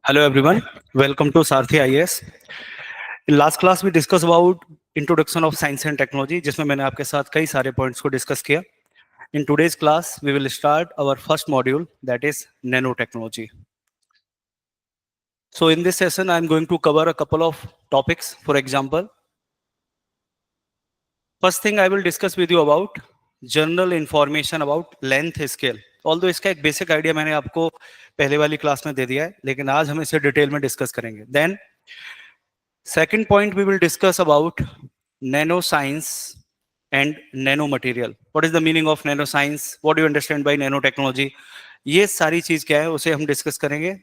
Hello everyone, welcome to Sarthi IAS. In last class we discussed about introduction of science and technology, जिसमें मैंने आपके साथ कई सारे points को discuss किया. In today's class we will start our first module, that is nanotechnology. So in this session I am going to cover a couple of topics. For example, first thing I will discuss with you about general information about length scale. Although इसका एक basic idea मैंने आपको पहले वाली class में दे दिया है, लेकिन आज हम इसे डिटेल में डिस्कस करेंगे. Then second point, we will discuss about nanoscience and nanomaterial. What is the meaning of nanoscience? What do you understand by nanotechnology? ये सारी चीज क्या है उसे हम डिस्कस करेंगे.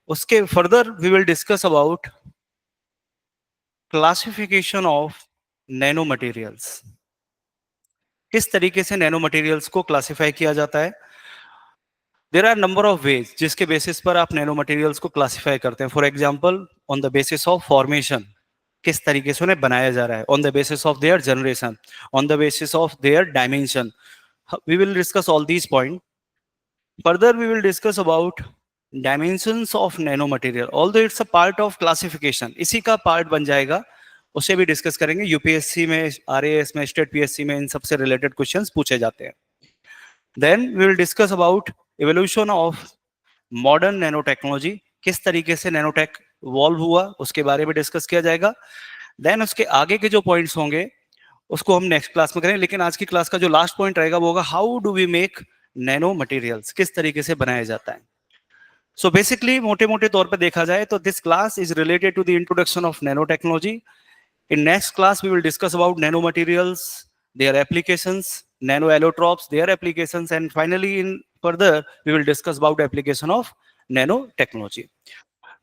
उसके further we will discuss about classification of nano materials. किस तरीके से नैनो मटेरियल्स को क्लासिफाई किया जाता है. There are number of ways जिसके बेसिस पर आप नैनो मटेरियल्स को क्लासिफाई करते हैं. For example, on the basis of formation, किस तरीके से उन्हें बनाया जा रहा है. On the basis of their generation, on the basis of their dimension. We will discuss all these point. Further we will discuss about dimensions of nano material. Although it's a part of classification, इसी का part बन जाएगा, उसे भी discuss करेंगे. UPSC में, RAS में, state PSC में इन सबसे रिलेटेड क्वेश्चंस पूछे जाते हैं. Then we will discuss about evolution of modern nano technology. किस तरीके से नैनोटेक इवॉल्व हुआ उसके बारे में डिस्कस किया जाएगा. देन उसके आगे के जो पॉइंट्स होंगे उसको हम नेक्स्ट क्लास में करेंगे. लेकिन आज की क्लास का जो लास्ट पॉइंट रहेगा वो होगा how do we make nano materials, किस तरीके से बनाया जाता है. सो बेसिकली मोटे मोटे तौर पर देखा जाए तो this class is related to the introduction of nano technology. In next class, we will discuss about nanomaterials, their applications, nanoallotropes, their applications, and finally, in further, we will discuss about application of nanotechnology.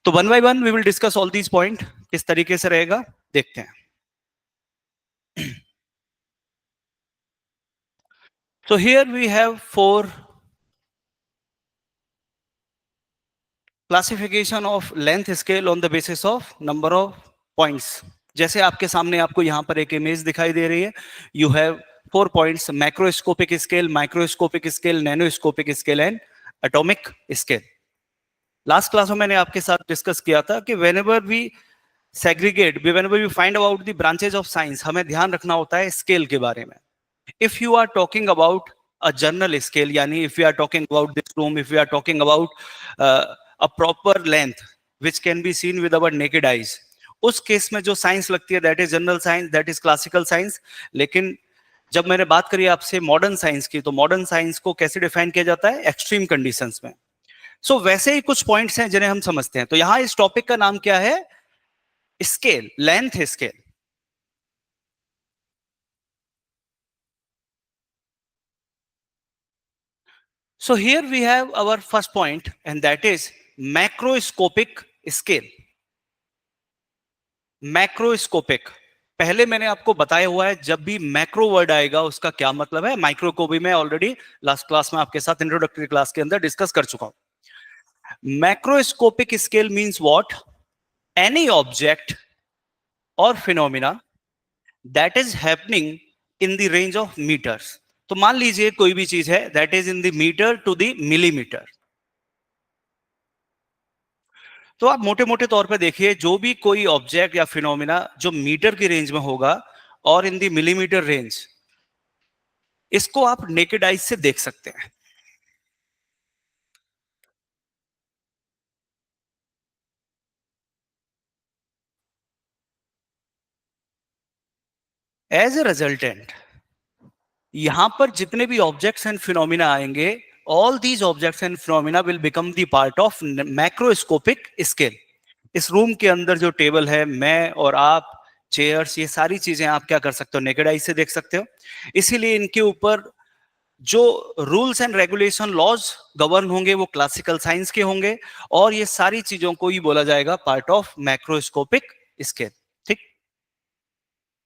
तो one by one, we will discuss all these points. किस तरीके से रहेगा देखते हैं. So here we have four classification of length scale on the basis of number of points. जैसे आपके सामने आपको यहां पर एक इमेज दिखाई दे रही है. You have 4 points: macroscopic scale, microscopic scale, nanoscopic scale and atomic scale. Last class में मैंने आपके साथ डिस्कस किया था कि whenever we segregate, whenever we find about the branches of science, हमें ध्यान रखना होता है स्केल के बारे में. If you are talking about a general scale, यानी if you are talking about this room, if you are talking about a proper length which can be seen with our naked eyes, उस case में जो science लगती है that is general science, that is classical science. लेकिन जब मैंने बात करी आपसे मॉडर्न साइंस की, तो मॉडर्न साइंस को कैसे डिफाइन किया जाता है? एक्सट्रीम कंडीशंस में. सो वैसे ही कुछ पॉइंट्स हैं जिन्हें हम समझते हैं. तो यहां इस टॉपिक का नाम क्या है? Scale, length scale. So here we have our first point, and that is macroscopic scale. Macroscopic, पहले मैंने आपको बताया हुआ है जब भी मैक्रो वर्ड आएगा उसका क्या मतलब है. माइक्रो को भी मैं ऑलरेडी लास्ट क्लास में आपके साथ इंट्रोडक्टरी क्लास के अंदर डिस्कस कर चुका हूं. Macroscopic scale means what? Any object और phenomena that is happening in the range of metres. तो मान लीजिए कोई भी चीज है that is in the metre to the millimetre. तो आप मोटे मोटे तौर पे देखिए, जो भी कोई ऑब्जेक्ट या फिनोमिना जो मीटर की रेंज में होगा और इन दी मिलीमीटर रेंज, इसको आप नेकेड आइज से देख सकते हैं. एज ए रिजल्टेंट, यहां पर जितने भी ऑब्जेक्ट्स एंड फिनोमिना आएंगे, all these objects and phenomena will become the part of macroscopic scale. इस रूम के अंदर जो टेबल है, मैं और आप, चेयर्स, ये सारी चीजें आप क्या कर सकते हो? नेकेड आइज से देख सकते हो. इसीलिए इनके ऊपर जो rules and regulation, laws govern होंगे वो क्लासिकल साइंस के होंगे, और ये सारी चीजों को ही बोला जाएगा पार्ट ऑफ मैक्रोस्कोपिक स्केल. ठीक,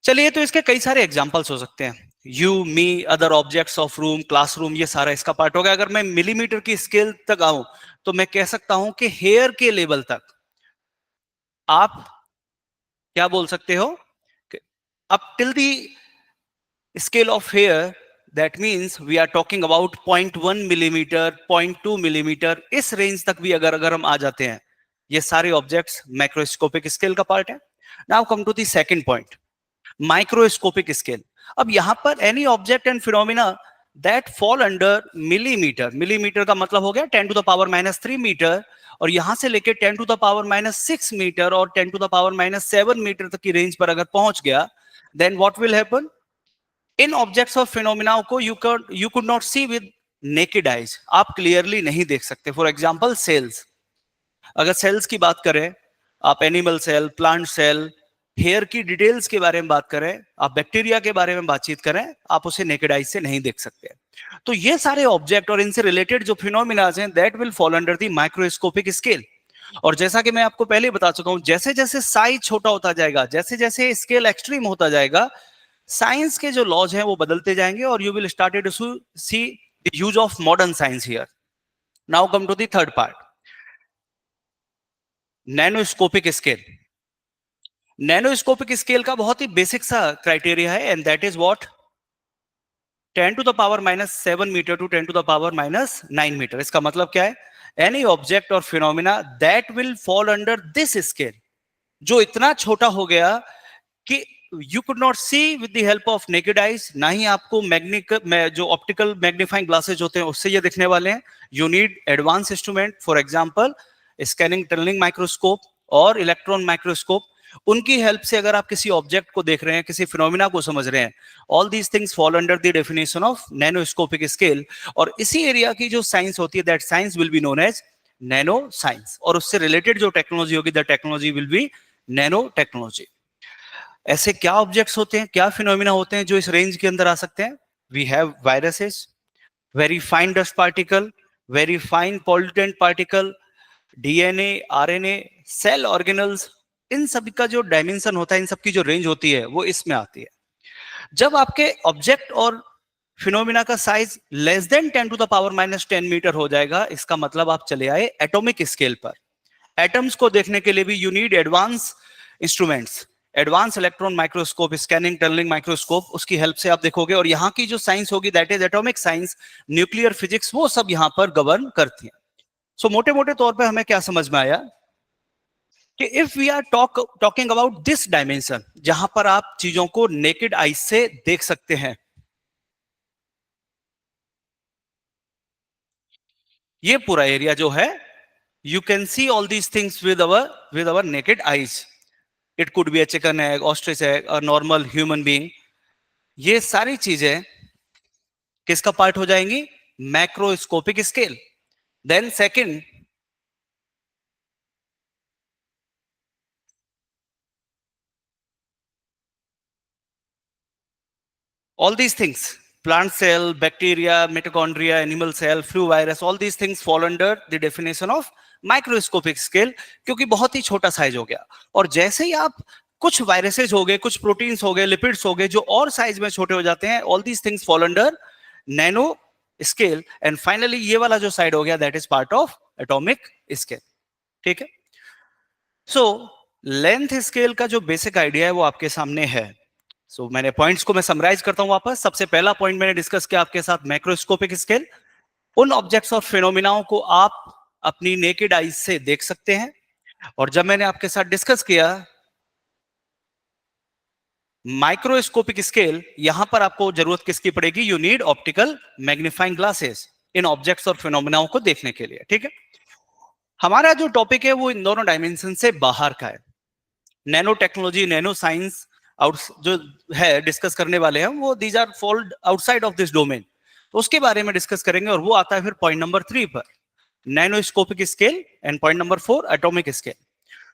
चलिए, तो इसके कई सारे एग्जांपल्स हो सकते हैं. You, me, other objects of room, classroom, ये सारा इसका पार्ट हो गया. अगर मैं मिलीमीटर की स्केल तक आऊं तो मैं कह सकता हूं कि हेयर के लेवल तक आप क्या बोल सकते हो? Up till the scale of hair, that means we are talking about 0.1 millimetre, 0.2 millimetre, इस रेंज तक भी अगर हम आ जाते हैं ये सारे ऑब्जेक्ट्स मैक्रोस्कोपिक स्केल का पार्ट है. Now come to the second point, microscopic scale. अब यहां पर any object and phenomena that fall under millimetre. Millimetre का मतलब हो गया 10 टू द पावर -3 मीटर, और यहां से लेके 10 टू द पावर -6 मीटर और 10 टू द पावर -7 मीटर तक की रेंज पर अगर पहुंच गया, देन व्हाट विल हैपन? इन ऑब्जेक्ट्स और फिनोमिना को you could not see with naked eyes. आप क्लियरली नहीं देख सकते. For example cells. अगर सेल्स की बात करें, आप animal cell, plant cell, hair की डिटेल्स के बारे में बात करें, आप बैक्टीरिया के बारे में बातचीत करें, आप उसे नेकेड आइज से नहीं देख सकते. तो ये सारे ऑब्जेक्ट और इनसे रिलेटेड जो फिनोमिनाज हैं, that will fall under the microscopic scale. और जैसा कि मैं आपको पहले बता चुका हूं, जैसे जैसे साइज छोटा होता जाएगा, जैसे जैसे स्केल एक्सट्रीम होता जाएगा, साइंस के जो लॉज हैं वो बदलते जाएंगे, और you will started to see the use of modern science here. Now come to the third part, nanoscopic scale. Nanoscopic scale का बहुत ही बेसिक सा क्राइटेरिया है, and that is what? 10 to the power -7 metre to 10 to the power -9 metre. इसका मतलब क्या है? Any object और phenomena that will fall under this scale, जो इतना छोटा हो गया कि you could not see with the help of naked eyes, ना ही आपको जो ऑप्टिकल मैग्नीफाइंग ग्लासेज होते हैं उससे ये दिखने वाले हैं. You need advance instrument, for example scanning tunnelling microscope और इलेक्ट्रॉन माइक्रोस्कोप. उनकी हेल्प से अगर आप किसी ऑब्जेक्ट को देख रहे हैं, किसी फिनोमिना को समझ रहे हैं, all these things fall under the definition of nanoscopic scale. और इसी एरिया की जो साइंस होती है, that science will be known as nano science, और उससे रिलेटेड जो टेक्नोलॉजी होगी, that technology will be nano technology. ऐसे क्या ऑब्जेक्ट्स होते हैं, क्या फिनोमिना होते हैं जो इस रेंज के अंदर आ सकते हैं? We have viruses, very fine dust particle, very fine pollutant particle, DNA, RNA, cell organelles. इन सभी का जो डायमेंशन होता है, इन सब की जो रेंज होती है, वो इसमें आती है. जब आपके ऑब्जेक्ट और फिनोमिना का size less than 10 to the power -10 metre हो जाएगा, इसका मतलब आप चले आए एटॉमिक स्केल पर. एटम्स को देखने के लिए भी you need advance instruments, advance electron microscope, scanning tunnelling microscope. उसकी हेल्प से आप देखोगे, और यहाँ की जो साइंस होगी, that is atomic science, nuclear physics, वो सब यहाँ पर गवर्न करती है. सो मोटे मोटे तौर पे हमें क्या समझ में आया कि if we are talking about this dimension, जहां पर आप चीजों को नेकेड आइज से देख सकते हैं, ये पूरा एरिया जो है, you can see all these things with our naked eyes. It could be a chicken egg, ostrich egg, a normal human being. ये सारी चीजें किसका पार्ट हो जाएंगी? Macroscopic scale. Then second, all these things, plant cell, bacteria, mitochondria, animal cell, flu virus, all these things fall under the definition of microscopic scale, क्योंकि बहुत ही छोटा size हो गया. और जैसे ही आप कुछ वायरसेस हो गए, कुछ प्रोटीन्स हो गए, लिपिड्स हो गए, जो और साइज में छोटे हो जाते हैं, all these things fall under nano scale. And finally ये वाला जो साइड हो गया, that is part of atomic scale. ठीक है. सो लेंथ स्केल का जो बेसिक आइडिया है वो आपके सामने है. मैंने पॉइंट्स को मैं समराइज करता हूं वापस. सबसे पहला पॉइंट मैंने डिस्कस किया आपके साथ, मैक्रोस्कोपिक स्केल. उन ऑब्जेक्ट्स और फिनोमिनाओं को आप अपनी नेकेड आईज से देख सकते हैं. और जब मैंने आपके साथ डिस्कस किया माइक्रोस्कोपिक स्केल, यहां पर आपको जरूरत किसकी पड़ेगी? You need optical magnifying glasses in objects और फिनोमिनाओं को देखने के लिए. ठीक है. हमारा जो टॉपिक है वो इन दोनों डायमेंशन से बाहर का है. Nano technology, nano science out जो है डिस्कस करने वाले हैं, वो these are fold outside of this domain. तो उसके बारे में डिस्कस करेंगे, और वो आता है फिर पॉइंट नंबर 3 पर, nanoscopic scale, and point number 4 atomic scale.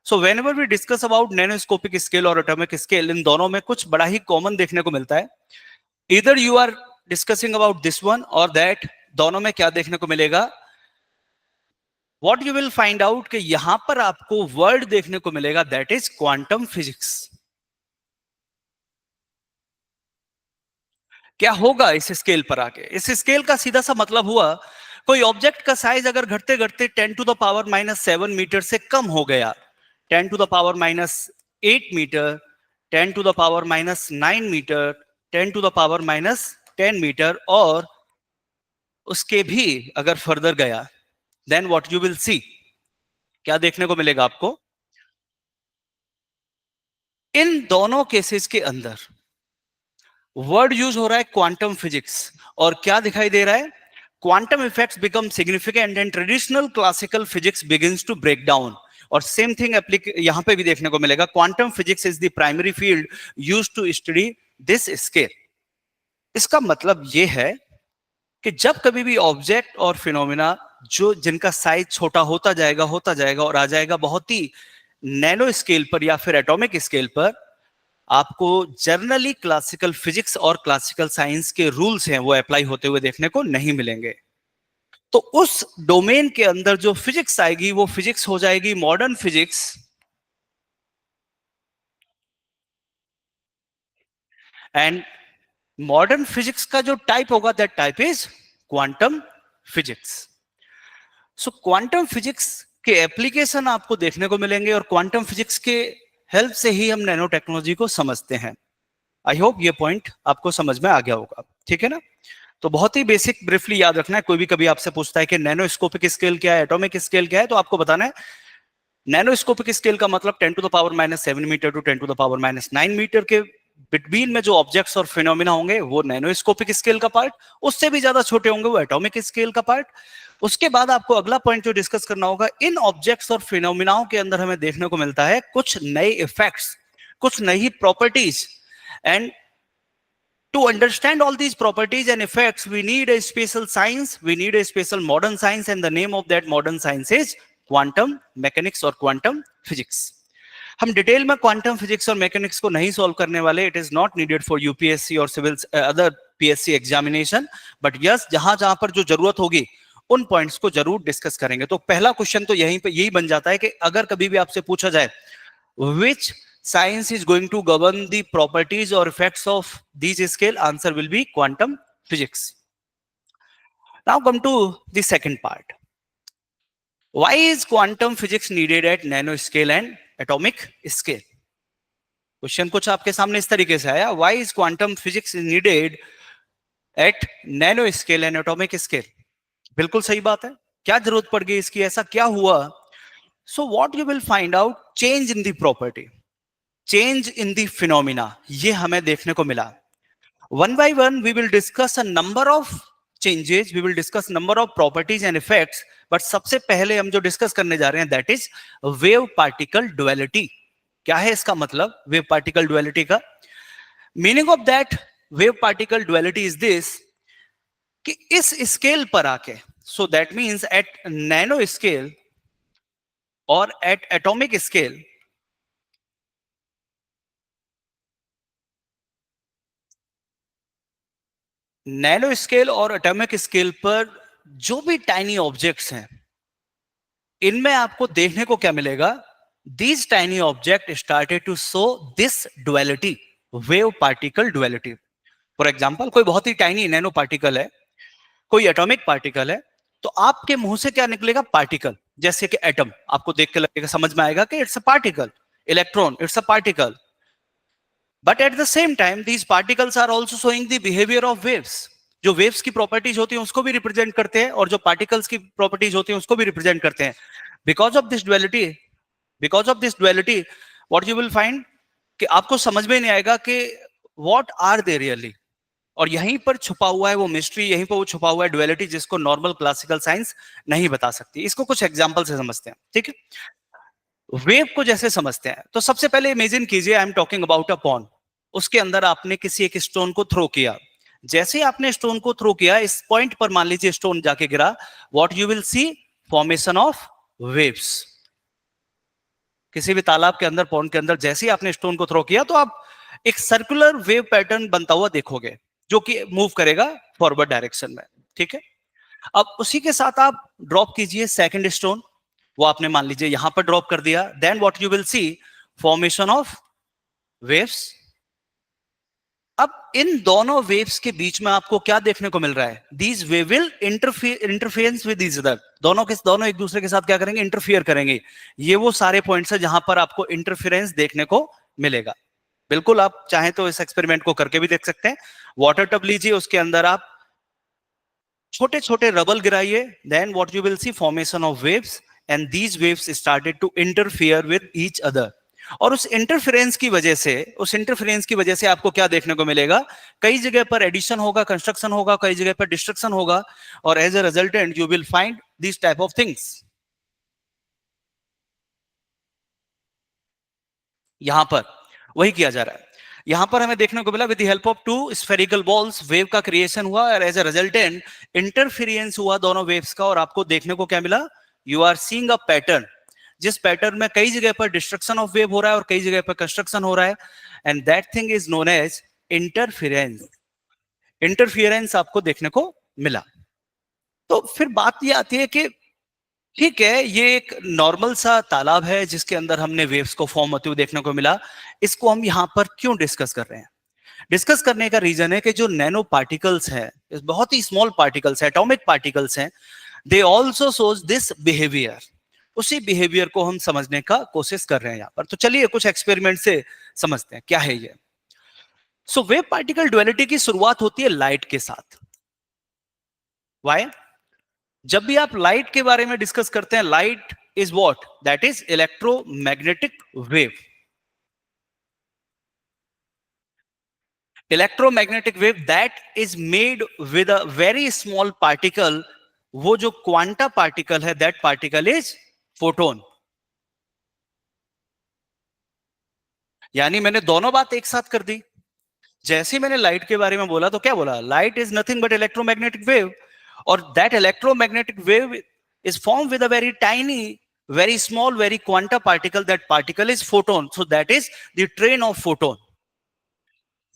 So whenever we discuss about nanoscopic scale और एटॉमिक स्केल, इन दोनों में कुछ बड़ा ही कॉमन देखने को मिलता है. इधर you are discussing about this one और दैट. दोनों में क्या देखने को मिलेगा? What you will find out कि यहां पर आपको वर्ड देखने को मिलेगा, दैट इज क्वांटम फिजिक्स. क्या होगा इस स्केल पर आके? इस स्केल का सीधा सा मतलब हुआ, कोई ऑब्जेक्ट का साइज अगर घटते घटते 10 टू द पावर -7 मीटर से कम हो गया, 10 to the power -8 metre, 10 to the power -9 metre, 10 to the power -10 metre, और उसके भी अगर फर्दर गया, then what you will see, क्या देखने को मिलेगा आपको? इन दोनों केसेस के अंदर वर्ड यूज हो रहा है क्वांटम फिजिक्स, और क्या दिखाई दे रहा है? Quantum effects become significant and traditional classical physics begins to break down. और सेम थिंग यहां पे भी देखने को मिलेगा, quantum physics is the primary field use to study this scale. इसका मतलब यह है कि जब कभी भी ऑब्जेक्ट और फिनोमिना जो जिनका साइज छोटा होता जाएगा और आ जाएगा बहुत ही नैनो स्केल पर या फिर एटॉमिक स्केल पर, आपको जनरली क्लासिकल फिजिक्स और क्लासिकल साइंस के रूल्स हैं वो अप्लाई होते हुए देखने को नहीं मिलेंगे। तो उस डोमेन के अंदर जो फिजिक्स आएगी वो फिजिक्स हो जाएगी modern physics. And modern physics का जो टाइप होगा that type is quantum physics. So quantum physics के एप्लीकेशन आपको देखने को मिलेंगे, और क्वांटम फिजिक्स के हेल्प से ही हम नैनो टेक्नोलॉजी को समझते हैं। आई होप ये पॉइंट आपको समझ में आ गया होगा, ठीक है ना? तो बहुत ही बेसिक ब्रीफली याद रखना है। कोई भी कभी आपसे पूछता है कि नैनोस्कोपिक स्केल क्या है, एटॉमिक स्केल क्या है, तो आपको बताना है नैनोस्कोपिक स्केल का मतलब 10 to the power -7 metre to 10 to the power -9 metre के बिटवीन में जो ऑब्जेक्ट्स और फिनोमिना होंगे वो नैनोस्कोपिक स्केल का पार्ट, उससे भी ज्यादा छोटे होंगे वो एटॉमिक स्केल का पार्ट। उसके बाद आपको अगला पॉइंट जो डिस्कस करना होगा, इन ऑब्जेक्ट्स और फिनोमिनाओं के अंदर हमें देखने को मिलता है कुछ नए इफेक्ट्स, कुछ नई properties. And to understand all these properties and effects, we need a special science, we need a special modern science, and the name of that modern science is quantum mechanics or quantum physics. हम detail में quantum physics और mechanics को नहीं solve करने वाले, it is not needed for UPSC और civil other PSC examination, but yes जहां जहां पर जो जरूरत होगी उन पॉइंट्स को जरूर डिस्कस करेंगे। तो पहला क्वेश्चन तो यहीं पे यही बन जाता है कि अगर कभी भी आपसे पूछा जाए which science is going to govern the properties or effects of these scale, answer will be quantum physics. Now come to the second part. Why is quantum physics needed at nanoscale and atomic scale? Question कुछ आपके सामने इस तरीके से आया, why is quantum physics needed at nano scale and atomic scale? बिल्कुल सही बात है, क्या जरूरत पड़ गई इसकी, ऐसा क्या हुआ? So what you will find out, change in the property, change in the phenomena, ये हमें देखने को मिला। One by one we will discuss a number of changes, we will discuss number of properties and effects, but सबसे पहले हम जो discuss करने जा रहे हैं that is wave particle duality। क्या है इसका मतलब wave particle duality का? Meaning of that wave particle duality is this, कि इस स्केल पर आके, so that means at nano scale और at atomic scale, nano scale और एटॉमिक स्केल पर जो भी टाइनी ऑब्जेक्ट्स हैं, इनमें आपको देखने को क्या मिलेगा? These tiny object started to show this duality, wave particle duality. For example, कोई बहुत ही टाइनी नैनो पार्टिकल है, कोई एटॉमिक पार्टिकल है, तो आपके मुंह से क्या निकलेगा? पार्टिकल। जैसे कि एटम, आपको देख के लगेगा, समझ में आएगा कि it's a particle, electron it's a particle, but at the same time these particles are also showing the behaviour of waves. जो वेव्स की प्रॉपर्टीज होती हैं उसको भी रिप्रेजेंट करते हैं, और जो पार्टिकल्स की प्रॉपर्टीज होती हैं उसको भी रिप्रेजेंट करते हैं। Because of this duality, because of this duality what you will find, कि आपको समझ में नहीं आएगा कि व्हाट आर दे रियली, और यहीं पर छुपा हुआ है वो मिस्ट्री, यहीं पर वो छुपा हुआ है डुअलिटी, जिसको नॉर्मल क्लासिकल साइंस नहीं बता सकती। इसको कुछ एग्जांपल से समझते हैं, ठीक है? वेव को जैसे समझते हैं, तो सबसे पहले इमेजिन कीजिए, I am talking about a pond, उसके अंदर आपने किसी एक स्टोन को थ्रो किया। जैसे ही आपने स्टोन को थ्रो किया, इस पॉइंट पर मान लीजिए स्टोन जाके गिरा, what you will see? Formation of waves. किसी भी तालाब के अंदर, पॉन्ड के अंदर, जैसे ही आपने स्टोन को थ्रो किया तो आप एक सर्कुलर वेव पैटर्न बनता हुआ देखोगे, जो कि मूव करेगा फॉरवर्ड डायरेक्शन में, ठीक है? अब उसी के साथ आप ड्रॉप कीजिए सेकंड स्टोन, वो आपने मान लीजिए यहां पर ड्रॉप कर दिया, then what you will see? Formation of waves. अब इन दोनों वेव्स के बीच में आपको क्या देखने को मिल रहा है? These wave will interference with each other, दोनों एक दूसरे के साथ क्या करेंगे? इंटरफियर करेंगे। ये वो सारे पॉइंट्स है जहां पर आपको इंटरफेरेंस देखने को मिलेगा। बिल्कुल, आप चाहें तो इस एक्सपेरिमेंट को करके भी देख सकते हैं। वाटर टब लीजिए, उसके अंदर आप छोटे छोटे रबल गिराइए, then what you will see? Formation of waves and these waves started to interfere with each other. और उस इंटरफेरेंस की वजह से, आपको क्या देखने को मिलेगा? कई जगह पर एडिशन होगा, कंस्ट्रक्शन होगा, कई जगह पर डिस्ट्रक्शन होगा, और as a resultant you will find this type of things. यहां पर वही किया जा रहा है. यहां पर हमें देखने को मिला with the help of two spherical balls wave का क्रिएशन हुआ, और एज अ रिजल्टेंट इंटरफेरेंस हुआ दोनों वेव्स का, और आपको देखने को क्या मिला? You are seeing a pattern, जिस पैटर्न में कई जगह पर डिस्ट्रक्शन ऑफ वेव हो रहा है और कई जगह पर कंस्ट्रक्शन हो रहा है, and that thing is known as interference. Interference आपको देखने को मिला. तो फिर बात ये आती है कि ठीक है, ये एक नॉर्मल सा तालाब है जिसके अंदर हमने वेव्स को फॉर्म होते हुए देखने को मिला. इसको हम यहां पर क्यों डिस्कस कर रहे हैं? डिस्कस करने का रीजन है कि जो नैनो पार्टिकल्स हैं, बहुत ही स्मॉल पार्टिकल्स हैं, एटॉमिक पार्टिकल्स हैं, they also shows this behaviour. उसी बिहेवियर को हम समझने का कोशिश कर रहे हैं यहां पर. तो चलिए कुछ एक्सपेरिमेंट से समझते हैं क्या है ये. सो वेव पार्टिकल ड्युअलिटी की शुरुआत होती है लाइट के साथ. व्हाई? जब भी आप लाइट के बारे में डिस्कस करते हैं, light is what? That is electromagnetic wave. Electromagnetic wave that is made with a very small particle. वो जो क्वांटा पार्टिकल है, दैट पार्टिकल इज फोटोन. यानी मैंने दोनों बात एक साथ कर दी. जैसे मैंने लाइट के बारे में बोला तो क्या बोला? Light is nothing but electromagnetic wave, और that electromagnetic wave is formed with a very tiny, very small, very quanta particle. That particle is photon. So that is the train of photon.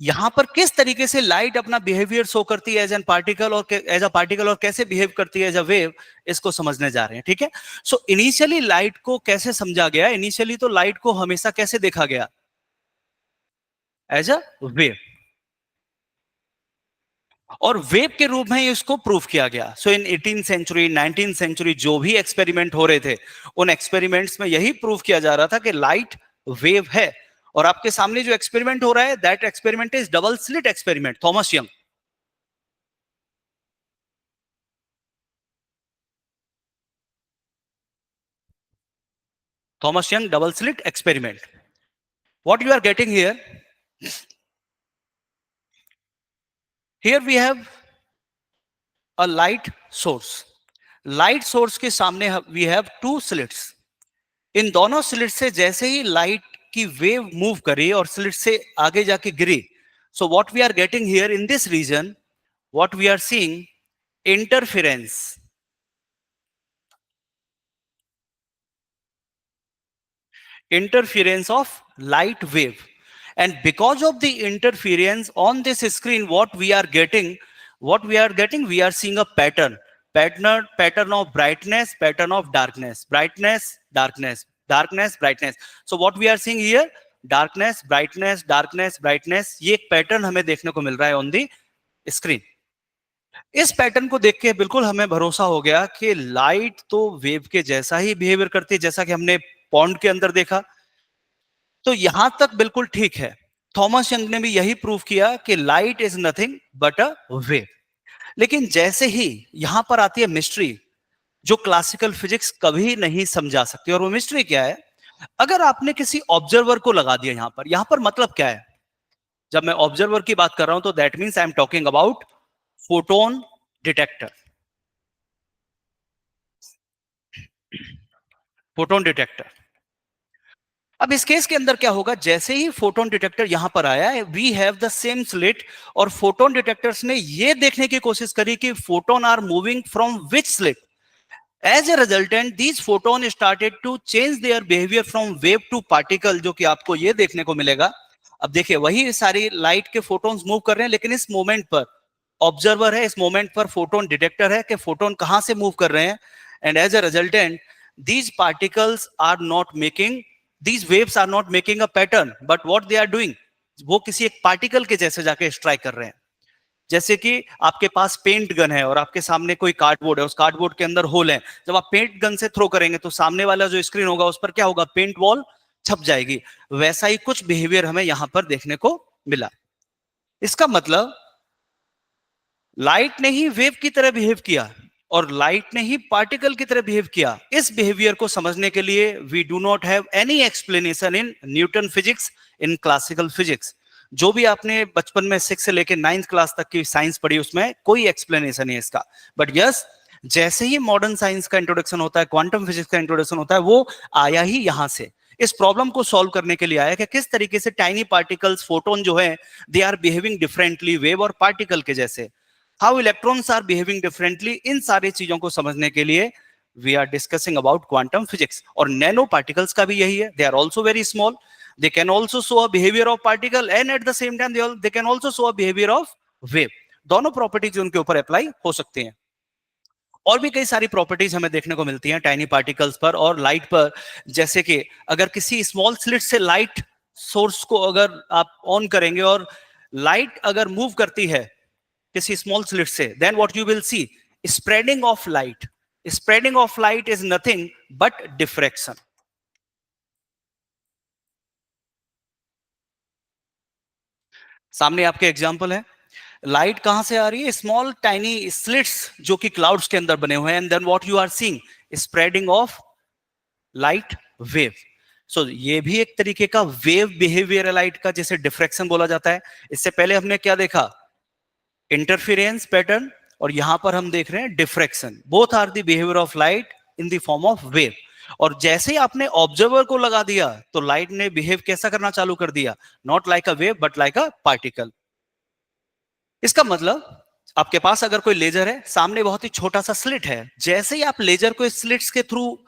यहां पर किस तरीके से light अपना behaviour show करती है as an particle, और as a particle, और कैसे बिहेव करती है एज अ वेव, इसको समझने जा रहे हैं. ठीक है. सो इनिशियली लाइट को कैसे समझा गया? इनिशियली तो लाइट को हमेशा कैसे देखा गया? एज अ वेव, और वेव के रूप में इसको प्रूव किया गया. सो इन 18th सेंचुरी, 19th सेंचुरी जो भी एक्सपेरिमेंट हो रहे थे, उन एक्सपेरिमेंट्स में यही प्रूव किया जा रहा था कि लाइट वेव है. और आपके सामने जो एक्सपेरिमेंट हो रहा है, that experiment is double slit experiment, Thomas Young. Thomas Young double slit experiment. What you are getting here? Here we have a light source. Light source के सामने वी हैव टू स्लिट्स. इन दोनों slit से जैसे ही light की wave move करी और स्लिट से आगे जाके गिरी, so what we are getting here in this region, what we are seeing, interference. Interference of light wave, and because of the interference on this screen, what we are getting, we are seeing a pattern of brightness, pattern of darkness, brightness, darkness, darkness, brightness. So what we are seeing here, darkness, brightness, darkness, brightness, ये एक pattern हमें देखने को मिल रहा है on the screen. इस pattern को देख के बिल्कुल हमें भरोसा हो गया कि लाइट तो वेव के जैसा ही बिहेवियर करती है, जैसा कि हमने पॉन्ड के अंदर देखा. तो यहां तक बिल्कुल ठीक है. थॉमस यंग ने भी यही प्रूव किया कि light is nothing but a wave. लेकिन जैसे ही यहां पर आती है मिस्ट्री, जो क्लासिकल फिजिक्स कभी नहीं समझा सकती, और वो मिस्ट्री क्या है? अगर आपने किसी ऑब्जर्वर को लगा दिया यहां पर मतलब क्या है? जब मैं ऑब्जर्वर की बात कर रहा हूं तो that means I am talking about photon detector. Photon detector. अब इस केस के अंदर क्या होगा? जैसे ही फोटोन डिटेक्टर यहां पर आया, we have the same slit, और फोटोन डिटेक्टर्स ने यह देखने की कोशिश करी कि photon are moving from which slit. As a resultant these photon started to change their behaviour from wave to particle, जो कि आपको यह देखने को मिलेगा. अब देखिए, वही सारी लाइट के फोटोन्स मूव कर रहे हैं, लेकिन इस मोमेंट पर ऑब्जर्वर है, इस मोमेंट पर फोटोन डिटेक्टर है कि फोटोन कहां से मूव कर रहे हैं. And as a resultant these particles are not making, these waves are not making a pattern, but what they are doing, वो किसी एक पार्टिकल के जैसे जाके स्ट्राइक कर रहे हैं. जैसे कि आपके पास पेंट गन है और आपके सामने कोई कार्डबोर्ड है, उस कार्डबोर्ड के अंदर होल है. जब आप पेंट गन से थ्रो करेंगे तो सामने वाला जो स्क्रीन होगा उस पर क्या होगा? पेंट वॉल छप जाएगी. वैसा ही कुछ बिहेवियर हमें यहां पर देखने को मिला. इसका मतलब लाइट ने ही वेव की तरह बिहेव किया. और लाइट ने ही पार्टिकल की तरह बिहेव किया। इस बिहेवियर को समझने के लिए we do not have any explanation in Newton physics, in classical physics. जो भी आपने बचपन में 6 से लेकर 9th क्लास तक की साइंस पढ़ी उसमें कोई एक्सप्लेनेशन नहीं है इसका। बट यस, जैसे ही मॉडर्न साइंस का इंट्रोडक्शन होता है, क्वांटम फिजिक्स का इंट्रोडक्शन होता है, वो आया ही यहां से। इस प्रॉब्लम को सॉल्व करने के लिए आया कि किस तरीके से टाइनी पार्टिकल्स, फोटोन जो है, they are behaving differently wave और पार्टिकल के जैसे। How electrons are behaving differently, इन सारी चीजों को समझने के लिए we are discussing about quantum physics. और नैनो पार्टिकल्स का भी यही है, they are also very small, they can also show a behavior of particle and at the same time they can also show a behavior of wave। दोनों properties उनके ऊपर apply हो सकती हैं। और भी कई सारी प्रॉपर्टीज हमें देखने को मिलती हैं टाइनी पार्टिकल्स पर और लाइट पर, जैसे कि अगर किसी स्मॉल स्लिट से लाइट सोर्स को अगर आप ऑन करेंगे और लाइट अगर मूव करती है किसी स्मॉल स्लिट से, then what you will see, spreading of light. Spreading of light is nothing but diffraction. सामने आपके एग्जांपल है, लाइट कहां से आ रही है, स्मॉल टाइनी स्लिट्स जो कि क्लाउड्स के अंदर बने हुए हैं, and then what you are seeing, spreading of light wave. So ये भी एक तरीके का वेव बिहेवियर है लाइट का, जैसे डिफ्रैक्शन बोला जाता है। इससे पहले हमने क्या देखा, इंटरफेरेंस पैटर्न, और यहां पर हम देख रहे हैं diffraction. Both are the behaviour of light in the form of wave. और जैसे ही आपने ऑब्जर्वर को लगा दिया तो लाइट ने बिहेव कैसा करना चालू कर दिया, not like a wave but like a particle. इसका मतलब आपके पास अगर कोई लेजर है, सामने बहुत ही छोटा सा स्लिट है, जैसे ही आप लेजर को इस स्लिट्स के थ्रू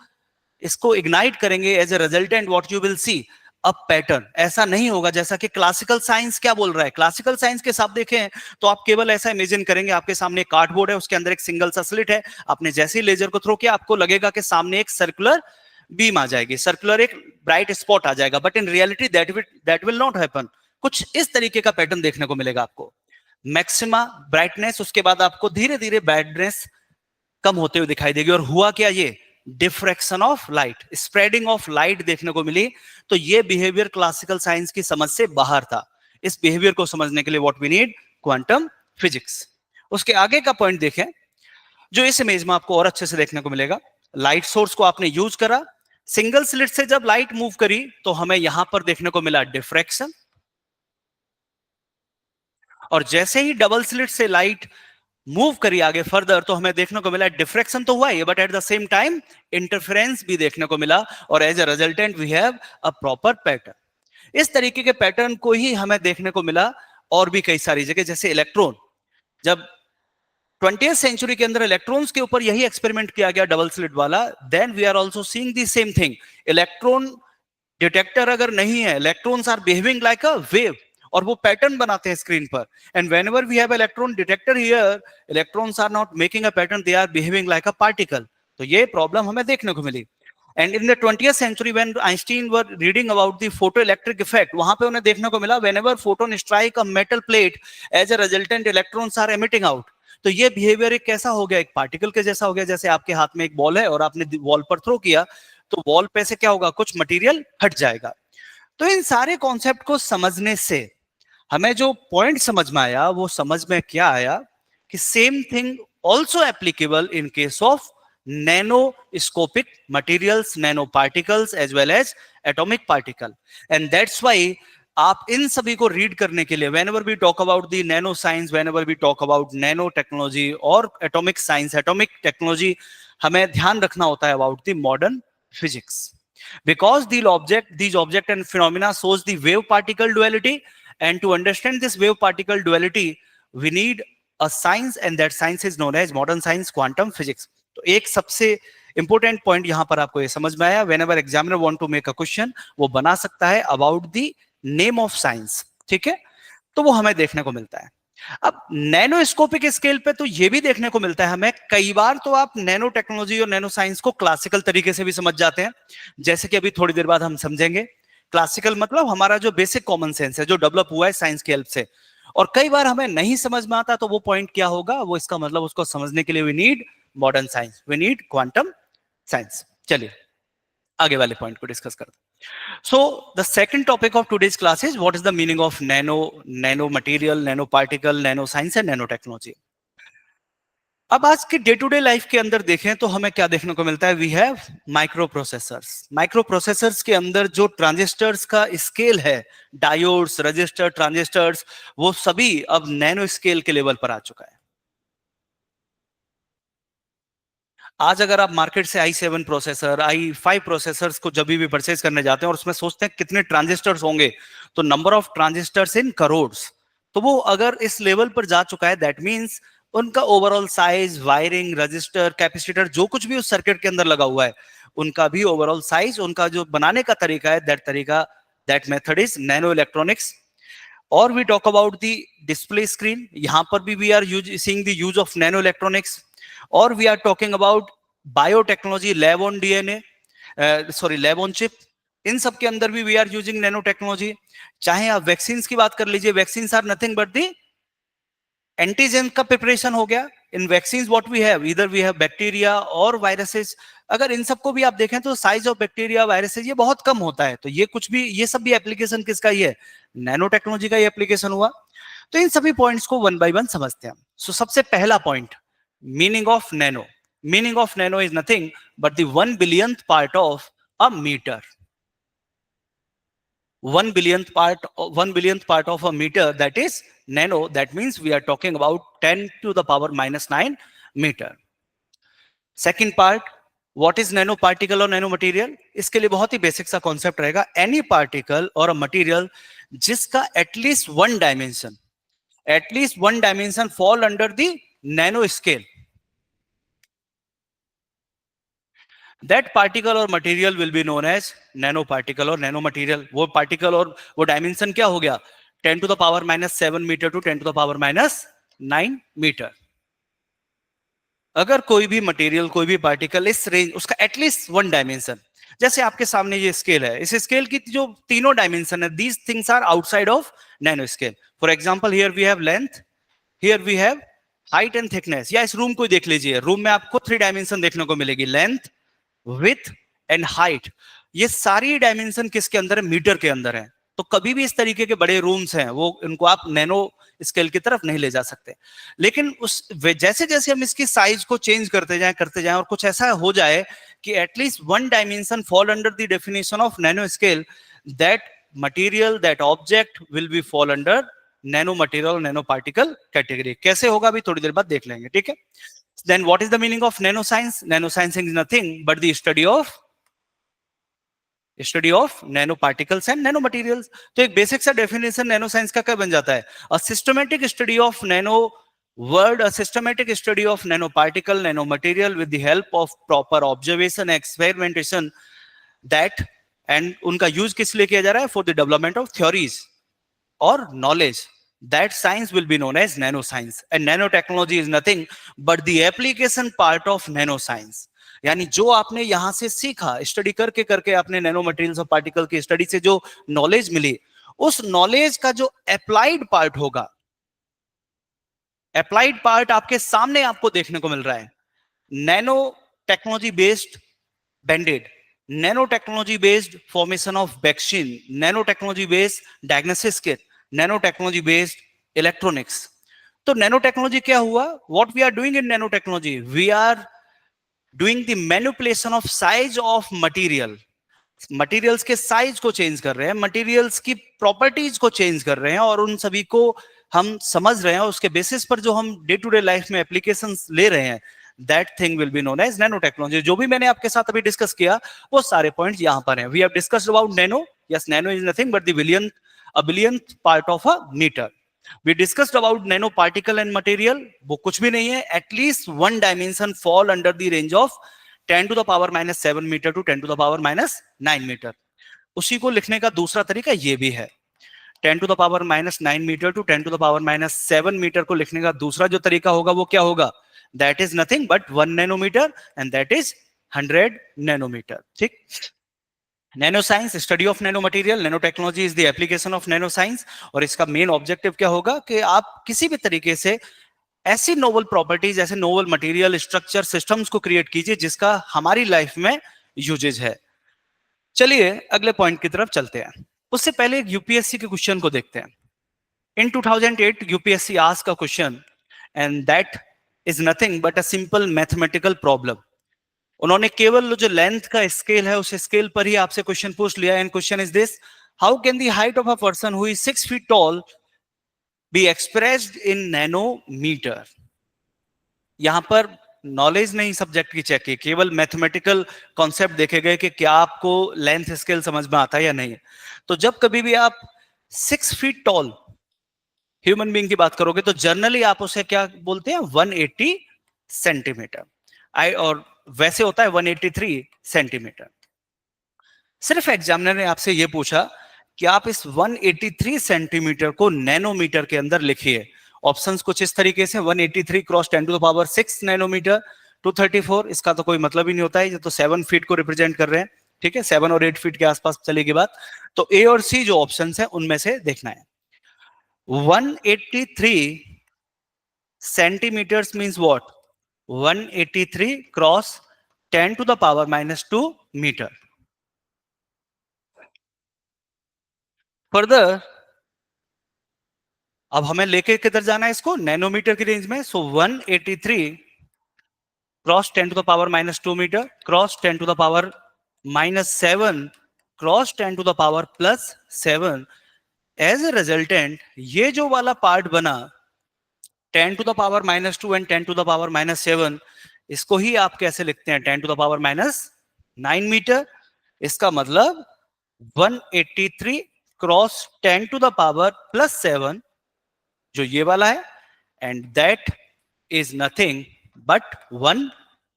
इसको इग्नाइट करेंगे, as a resultant what you will see, a pattern. ऐसा नहीं होगा जैसा कि क्लासिकल साइंस क्या बोल रहा है। क्लासिकल साइंस के साथ देखें तो आप केवल ऐसा इमेजिन करेंगे, आपके सामने कार्डबोर्ड है, उसके अंदर एक सिंगल सा स्लिट है, आपने जैसे ही लेजर को थ्रो किया आपको लगेगा कि सामने एक सर्कुलर बीम आ जाएगी, सर्कुलर एक ब्राइट स्पॉट आ जाएगा, but in reality that will not happen. कुछ इस तरीके का पैटर्न देखने को मिलेगा आपको। मैक्सिमा ब्राइटनेस, उसके बाद आपको धीरे धीरे ब्राइटनेस कम होते हुए दिखाई देगी। और हुआ क्या, ये diffraction of light, spreading of light देखने को मिली। तो ये बिहेवियर क्लासिकल साइंस की समझ से बाहर था। इस बिहेवियर को समझने के लिए what we need, quantum physics. उसके आगे का पॉइंट देखें, जो इस इमेज में आपको और अच्छे से देखने को मिलेगा। लाइट सोर्स को आपने यूज करा, सिंगल स्लिट से जब लाइट मूव करी तो हमें यहां पर देखने को मिला डिफ्रैक्शन। और जैसे ही डबल स्लिट से लाइट मूव करी आगे फर्दर तो हमें देखने को मिला डिफ्रैक्शन तो हुआ ही, but at the same time interference भी देखने को मिला, और as a resultant we have a proper pattern. इस तरीके के पैटर्न को ही हमें देखने को मिला और भी कई सारी जगह, जैसे इलेक्ट्रॉन। जब 20th सेंचुरी के अंदर इलेक्ट्रॉन्स के ऊपर यही एक्सपेरिमेंट किया गया डबल स्लिट वाला, then we are also seeing the same thing. Electron detector अगर नहीं है, electrons are behaving like a wave, और वो पैटर्न बनाते हैं स्क्रीन पर। And whenever we have electron detector here, electrons are not making a pattern, they are behaving like a particle. तो ये प्रॉब्लम हमें देखने को मिली। And in the 20th century when Einstein were reading about the photoelectric effect, वहां पे उन्हें देखने को मिला whenever photon strike a metal plate, as a resultant electrons are emitting out। तो ये बिहेवियर एक कैसा हो गया, एक पार्टिकल के जैसा हो गया। जैसे आपके हाथ में एक बॉल है और आपने वॉल पर थ्रो किया तो वॉल पे से क्या होगा, कुछ मटेरियल हट जाएगा। तो इन सारे कॉन्सेप्ट को समझने से हमें जो पॉइंट समझ में आया, वो समझ में क्या आया कि same thing also applicable in case of nanoscopic materials, nanoparticles as well as atomic particle। and that's why आप इन सभी को रीड करने के लिए whenever we talk about the nano science, whenever we talk about nano technology और atomic science, atomic technology, हमें ध्यान रखना होता है about the modern physics, because these object and phenomena shows the wave particle duality, and to understand this wave particle duality we need a science, and that science is known as modern science, quantum physics। तो एक सबसे important point यहां पर आपको ये समझ में आया, whenever examiner want to make a question, वो बना सकता है about the name of science, ठीक है। तो वो हमें देखने को मिलता है। अब नैनोस्कोपिक स्केल पे तो ये भी देखने को मिलता है हमें। कई बार तो आप नैनो टेक्नोलॉजी और नैनो साइंस को क्लासिकल तरीके से भी समझ जाते हैं, जैसे कि अभी थोड़ी देर बाद हम समझेंगे। क्लासिकल मतलब हमारा जो बेसिक कॉमन सेंस है, जो डेवलप हुआ है साइंस की हेल्प से। और कई बार हमें नहीं समझ में आता, तो वो पॉइंट क्या होगा, वो इसका मतलब उसको समझने के लिए we need modern science, we need quantum science. चलिए आगे वाले पॉइंट को डिस्कस करते हैं। So the second topic of today's class is what is the meaning of nano material, nano particle, nano science and nanotechnology। अब आज की day to day life के अंदर देखें तो हमें क्या देखने को मिलता है, we have micro processors. Micro processors के अंदर जो ट्रांजिस्टर्स का स्केल है, डायोड्स, रजिस्टर, ट्रांजिस्टर्स, वो सभी अब नैनो स्केल के लेवल पर आ चुका है। आज अगर आप मार्केट से i7 प्रोसेसर, i5 प्रोसेसर्स को जब भी परचेज करने जाते हैं और उसमें सोचते हैं कितने ट्रांजिस्टर्स होंगे, तो नंबर ऑफ ट्रांजिस्टर्स इन करोड्स। तो वो अगर इस लेवल पर जा चुका है, दैट मींस उनका overall size, wiring, register, capacitor, जो कुछ भी उस सर्किट के अंदर लगा हुआ है, उनका भी ओवरऑल साइज, उनका जो बनाने का तरीका है, that method is nano electronics. और we talk about the display screen, यहां पर भी we are seeing the use of nano electronics. और we are talking about biotechnology, lab on DNA, lab on chip, इन सब के अंदर भी we are using nano technology. चाहे आप वैक्सीन की बात कर लीजिए, vaccine are nothing but the antigen का प्रिपरेशन हो गया। In vaccine what we have, इधर वी हैव बैक्टीरिया और वायरसेस। अगर इन सबको भी आप देखें तो साइज ऑफ बैक्टीरिया, वायरसेस ये बहुत कम होता है। तो ये कुछ भी, ये सब भी एप्लीकेशन किसका ही है, नैनो टेक्नोलॉजी का ही एप्लीकेशन हुआ। तो इन सभी पॉइंट्स को वन बाय वन समझते हैं। सो सबसे पहला point, meaning of nano. Meaning of nano is nothing but the 1 billionth part of a metre. 1 billionth part of a meter, that is nano. That means we are talking about 10 to the power minus 9 meter. Second part, what is nano particle or nano material? इसके लिए बहुत ही basic सा concept रहेगा, any particle और a material जिसका at least one dimension fall under the nano scale, that particle or material will be known as nano particle or nano material। वो particle और वो डायमेंशन क्या हो गया, 10 to the power minus 7 metre to 10 to the power minus 9 metre. अगर कोई भी material, कोई भी पार्टिकल इस रेंज, उसका एटलीस्ट वन डायमेंशन, जैसे आपके सामने ये स्केल है, इस स्केल की जो तीनों डायमेंशन है, these things are outside of nano scale. For example here we have length, here we have height and thickness. या इस रूम को देख लीजिए, रूम में आपको 3 डायमेंशन देखने को मिलेगी, लेंथ, विथ एंड हाइट। ये सारी डायमेंशन किसके अंदर है, मीटर के अंदर है। तो कभी भी इस तरीके के बड़े रूम्स हैं, वो इनको आप नैनो स्केल की तरफ नहीं ले जा सकते। लेकिन उस जैसे जैसे हम इसकी साइज को चेंज करते जाएं और कुछ ऐसा हो जाए कि at least one dimension fall under the definition of nano scale, that material, that object will be fall under nano material, nano particle category. कैसे होगा अभी थोड़ी देर बाद देख लेंगे, ठीक है। Then what is the meaning of nanoscience? Nanoscience is nothing but the study of nanoparticles and nanomaterials। तो एक बेसिक सा डेफिनेशन नैनो साइंस का क्या बन जाता है, a systematic study of nano world, a systematic study of nanoparticle, nanomaterial with the help of proper observation, experimentation, that and उनका use किस लिए किया जा रहा है, for the development of theories or knowledge, that science will be known as nanoscience। and nanotechnology is nothing but the application part of nanoscience। यानी जो आपने यहां से सीखा, स्टडी करके करके आपने नैनो मटेरियल्स और पार्टिकल की स्टडी से जो नॉलेज मिली, उस नॉलेज का जो अप्लाइड पार्ट होगा, अप्लाइड पार्ट आपके सामने आपको देखने को मिल रहा है। Nano technology based bandaid, nano technology based formation of vaccine, nano technology based diagnosis kit, nano technology based electronics. तो नैनो टेक्नोलॉजी क्या हुआ, what we are doing in nano technology, we are doing the manipulation of size of material. Materials के size को change कर रहे हैं, materials की properties को चेंज कर रहे हैं, और उन सभी को हम समझ रहे हैं। उसके बेसिस पर जो हम डे टू डे लाइफ में एप्लीकेशंस ले रहे हैं, that thing will be known as nano technology. जो भी मैंने आपके साथ अभी डिस्कस किया, वो सारे पॉइंट्स यहां पर हैं। We have discussed about nano. Yes, nano is nothing but the a billionth part of a meter। we discussed about nano particle and material, वो कुछ भी नहीं है, at least one dimension fall under the range of 10 to the power minus 7 meter to 10 to the power minus 9 meter। उसी को लिखने का दूसरा तरीका ये भी है, 10 to the power minus 9 meter to 10 to the power minus 7 meter को लिखने का दूसरा जो तरीका होगा वो क्या होगा, that is nothing but 1 nanometer and that is 100 nanometer। ठीक। Nano science, study of nano material, nano technology is the application of nano science. और इसका मेन ऑब्जेक्टिव क्या होगा कि आप किसी भी तरीके से ऐसी नोवल प्रॉपर्टीज, ऐसे नोवल मटेरियल, स्ट्रक्चर, सिस्टम्स को क्रिएट कीजिए जिसका हमारी लाइफ में यूजेज है। चलिए अगले पॉइंट की तरफ चलते हैं। उससे पहले एक यूपीएससी के क्वेश्चन को देखते हैं। इन 2008 UPSC asked a question and that is nothing but a simple mathematical problem. उन्होंने केवल जो लेंथ का स्केल है उस स्केल पर ही आपसे क्वेश्चन पूछ लिया, and question is this, how can the height of a person who is 6 feet tall be expressed in nanometre. यहां पर नॉलेज नहीं सब्जेक्ट की चेक की, केवल मैथमेटिकल कॉन्सेप्ट देखे गए कि क्या आपको लेंथ स्केल समझ में आता है या नहीं। तो जब कभी भी आप 6 feet टॉल ह्यूमन बीइंग की बात करोगे तो जनरली आप उसे क्या बोलते हैं, 180 सेंटीमीटर। और वैसे होता है 183 सेंटीमीटर। सिर्फ एग्जामिनर ने आपसे यह पूछा कि आप इस 183 सेंटीमीटर को नैनोमीटर के अंदर लिखिए। ऑप्शंस कुछ इस तरीके से, 183 cross 10 to the power 6 nanometre, 234, इसका तो कोई मतलब ही नहीं होता है, ये तो 7 फीट को रिप्रेजेंट कर रहे हैं। ठीक है, 7 और 8 फीट के आसपास चलेगी बात। तो ए और सी जो ऑप्शंस है उनमें से देखना है। 183 centimeters means what? 183 cross 10 to the power minus 2 meter. Further अब हमें लेके किधर जाना है इसको, नैनोमीटर की रेंज में। So 183 cross 10 to the power minus 2 metre cross 10 to the power minus 7 cross 10 to the power plus 7। As a resultant ये जो वाला पार्ट बना 10 to the power minus 2 and 10 to the power minus 7, इसको ही आप कैसे लिखते हैं, 10 to the power minus 9 metre. इसका मतलब 183 cross 10 to the power plus 7 जो ये वाला है, and that is nothing but 1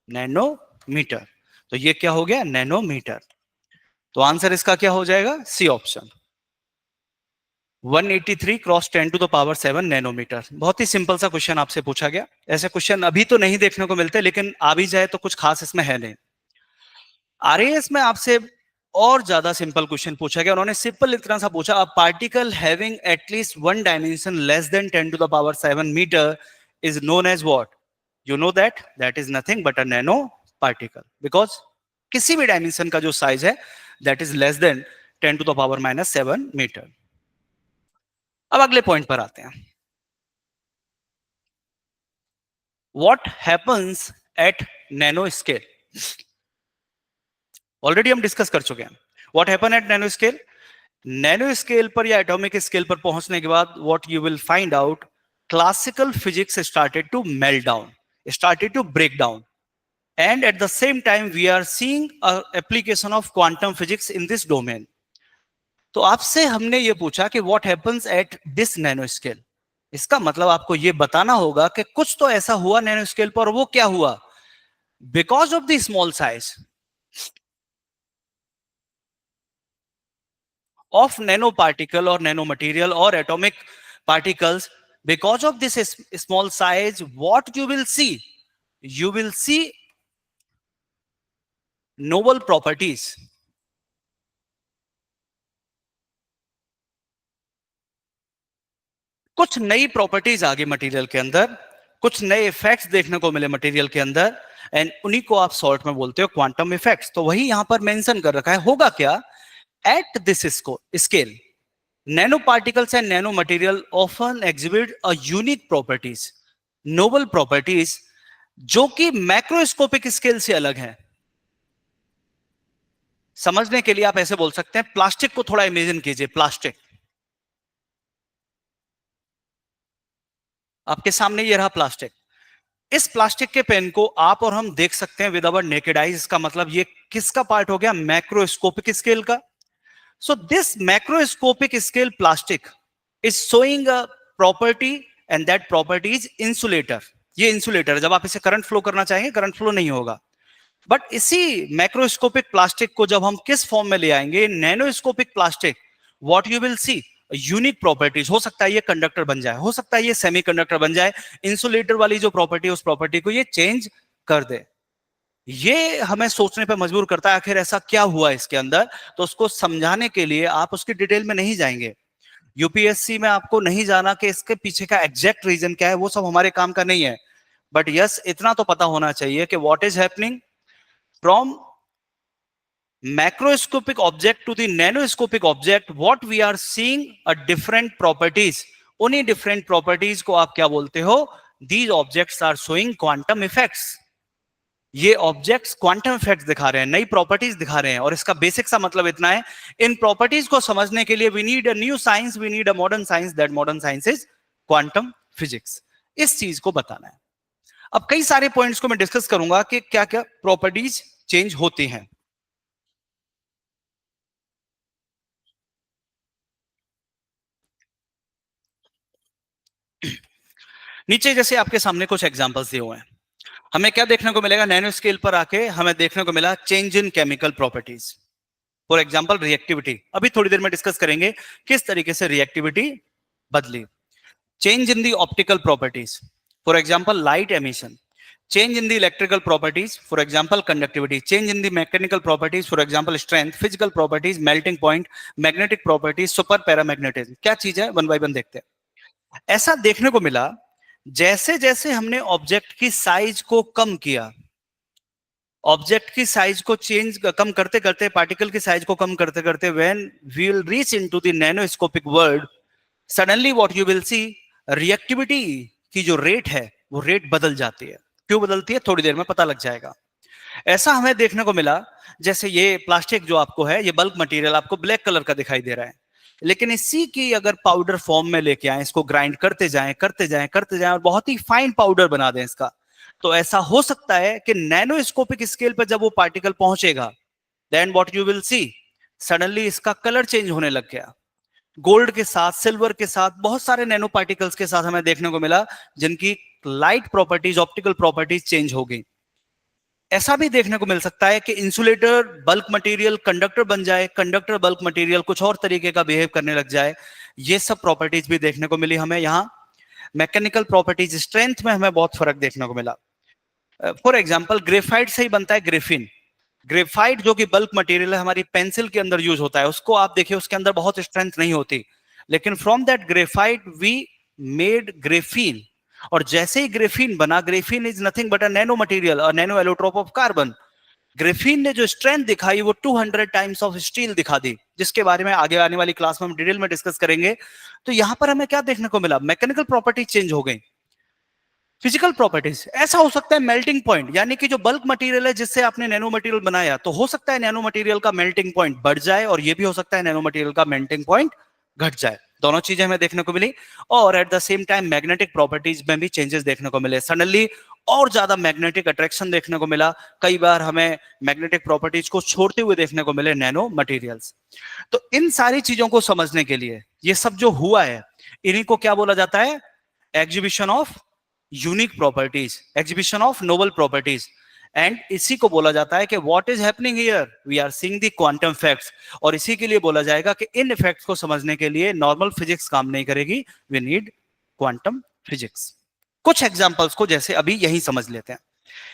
nanometre. तो ये क्या हो गया, नैनोमीटर। तो आंसर इसका क्या हो जाएगा, C option, 183 cross 10 to the power 7 nanometre. बहुत ही सिंपल सा क्वेश्चन आपसे पूछा गया। ऐसे क्वेश्चन अभी तो नहीं देखने को मिलते, लेकिन आ भी जाए तो कुछ खास इसमें है नहीं। आरएएस में आपसे और ज्यादा सिंपल क्वेश्चन पूछा गया। उन्होंने सिंपल इतना सा पूछा, a particle having at least one dimension less than 10 to the power 7 metre is known as what? You know that is nothing but a nano particle, because किसी भी डायमेंशन का जो साइज है that is less than 10 to the power minus 7 metre. अब अगले point पर आते हैं, what happens at nano scale. Already हम डिस्कस कर चुके हैं what happen at nano scale. Nano scale पर या एटॉमिक स्केल पर पहुंचने के बाद what you will find out, classical physics started to melt down, started to break down, and at the same time we are seeing a application of quantum physics in this domain. तो आपसे हमने ये पूछा कि what happens at this nano scale, इसका मतलब आपको ये बताना होगा कि कुछ तो ऐसा हुआ नैनो स्केल पर, वो क्या हुआ, because of the small size of nanoparticle or nanomaterial or atomic particles, because of this small size, what you will see novel properties. कुछ नई प्रॉपर्टीज आ गई मटेरियल के अंदर, कुछ नए इफेक्ट्स देखने को मिले मटेरियल के अंदर, एंड उन्हीं को आप शॉर्ट में बोलते हो क्वांटम इफेक्ट्स। तो वही यहां पर मेंशन कर रखा है। होगा क्या, at this scale, nanoparticles and nanomaterial often exhibit a unique properties, novel properties, जो कि मैक्रोस्कोपिक स्केल से अलग है। समझने के लिए आप ऐसे बोल सकते हैं, प्लास्टिक को थोड़ा इमेजिन कीजिए। प्लास्टिक आपके सामने ये रहा प्लास्टिक। इस प्लास्टिक के पेन को आप और हम देख सकते हैं विद आवर नेकेड आइज। इसका मतलब ये किसका पार्ट हो गया, मैक्रोस्कोपिक स्केल का। So this macroscopic scale plastic is showing a property and that property is insulator. ये इंसुलेटर है, जब आप इसे करंट फ्लो करना चाहेंगे करंट फ्लो नहीं होगा। बट इसी मैक्रोस्कोपिक प्लास्टिक को जब हम किस फॉर्म में ले आएंगे, nanoscopic plastic, what you will C unique properties. हो सकता है ये कंडक्टर बन जाए, हो सकता है ये सेमीकंडक्टर बन जाए, इंसुलेटर वाली जो प्रॉपर्टी उस प्रॉपर्टी को ये चेंज कर दे। ये हमें सोचने पर मजबूर करता है आखिर ऐसा क्या हुआ इसके अंदर। तो उसको समझाने के लिए आप उसकी डिटेल में नहीं जाएंगे, यूपीएससी में आपको नहीं जाना कि इसके पीछे का एग्जैक्ट रीजन क्या है, वो सब हमारे काम का नहीं है। बट यस, इतना तो पता होना चाहिए कि what is happening from macroscopic object to the nanoscopic object, what we are seeing a different properties. उन्हीं डिफरेंट प्रॉपर्टीज को आप क्या बोलते हो, these objects are showing quantum effects. ये ऑब्जेक्ट्स क्वांटम इफेक्ट्स दिखा रहे हैं, नई प्रॉपर्टीज दिखा रहे हैं, और इसका बेसिक सा मतलब इतना है, इन प्रॉपर्टीज को समझने के लिए we need a new science, we need a modern science, that modern science is quantum physics. इस चीज को बताना है। अब कई सारे पॉइंट्स को मैं डिस्कस करूंगा कि क्या क्या प्रॉपर्टीज चेंज होती हैं। नीचे जैसे आपके सामने कुछ एग्जांपल्स दिए हुए हैं, हमें क्या देखने को मिलेगा, नैनो स्केल पर आके हमें देखने को मिला change in chemical properties. For example reactivity, अभी थोड़ी देर में डिस्कस करेंगे किस तरीके से रिएक्टिविटी बदली। Change in the optical properties, for example light emission. Change in the electrical properties, for example conductivity. Change in the mechanical properties, for example strength. Physical properties, melting point, magnetic properties, super paramagnetism. क्या चीज है, one by one देखते हैं। ऐसा देखने को मिला जैसे जैसे हमने ऑब्जेक्ट की साइज को कम किया, ऑब्जेक्ट की साइज को चेंज कम करते करते, पार्टिकल की साइज को कम करते करते, when we will reach into the nanoscopic world, suddenly what you will see, reactivity की जो रेट है वो रेट बदल जाती है। क्यों बदलती है, थोड़ी देर में पता लग जाएगा। ऐसा हमें देखने को मिला, जैसे ये प्लास्टिक जो आपको है, ये बल्क मटेरियल आपको ब्लैक कलर का दिखाई दे रहा है, लेकिन इसी की अगर पाउडर फॉर्म में लेके आए, इसको ग्राइंड करते जाएं करते जाएं करते जाएं और बहुत ही फाइन पाउडर बना दें इसका, तो ऐसा हो सकता है कि नैनोस्कोपिक स्केल पर जब वो पार्टिकल पहुंचेगा, then what you will see, suddenly इसका कलर चेंज होने लग गया। गोल्ड के साथ, सिल्वर के साथ, बहुत सारे नैनो पार्टिकल्स के साथ हमें देखने को मिला जिनकी light properties, optical properties change हो गई। ऐसा भी देखने को मिल सकता है कि इंसुलेटर बल्क मटेरियल कंडक्टर बन जाए, कंडक्टर बल्क मटेरियल कुछ और तरीके का बिहेव करने लग जाए। ये सब प्रॉपर्टीज भी देखने को मिली हमें यहाँ। मैकेनिकल प्रॉपर्टीज, स्ट्रेंथ में हमें बहुत फर्क देखने को मिला। फॉर एग्जांपल ग्रेफाइट से ही बनता है ग्रेफिन। ग्रेफाइट जो कि बल्क मटेरियल है, हमारी पेंसिल के अंदर यूज होता है, उसको आप देखिए उसके अंदर बहुत स्ट्रेंथ नहीं होती, लेकिन from that graphite we made graphene. और जैसे ही ग्रेफीन बना, graphene is nothing but a nano material, a nano allotrope of carbon. Graphene ने जो स्ट्रेंथ दिखाई वो 200 टाइम्स ऑफ स्टील दिखा दी, जिसके बारे में आगे आने वाली क्लास में हम डिटेल में डिस्कस करेंगे। तो यहां पर हमें क्या देखने को मिला, मैकेनिकल प्रॉपर्टी चेंज हो गई। फिजिकल प्रॉपर्टीज, ऐसा हो सकता है मेल्टिंग पॉइंट, यानी कि जो बल्क मटेरियल है जिससे आपने नैनो मटेरियल बनाया, तो हो सकता है नैनो मटेरियल का मेल्टिंग पॉइंट बढ़ जाए, और ये भी हो सकता है नैनो मटेरियल का मेल्टिंग पॉइंट घट जाए। दोनों चीजें हमें देखने को मिली। और eight the same time magnetic properties में भी चेंजेस देखने को मिले, सडनली और ज्यादा मैग्नेटिक अट्रैक्शन देखने को मिला। कई बार हमें मैग्नेटिक प्रॉपर्टीज को छोड़ते हुए देखने को मिले नैनो मटेरियल्स। तो इन सारी चीजों को समझने के लिए, ये सब जो हुआ है, इन्हीं को क्या बोला जाता है, exhibition of unique properties, exhibition of noble properties. And इसी को बोला जाता है कि what is happening here, we are seeing the quantum facts. और इसी के लिए बोला जाएगा कि इन इफेक्ट्स को समझने के लिए नॉर्मल फिजिक्स काम नहीं करेगी, वी नीड क्वांटम फिजिक्स। कुछ एग्जांपल्स को जैसे अभी यही समझ लेते हैं।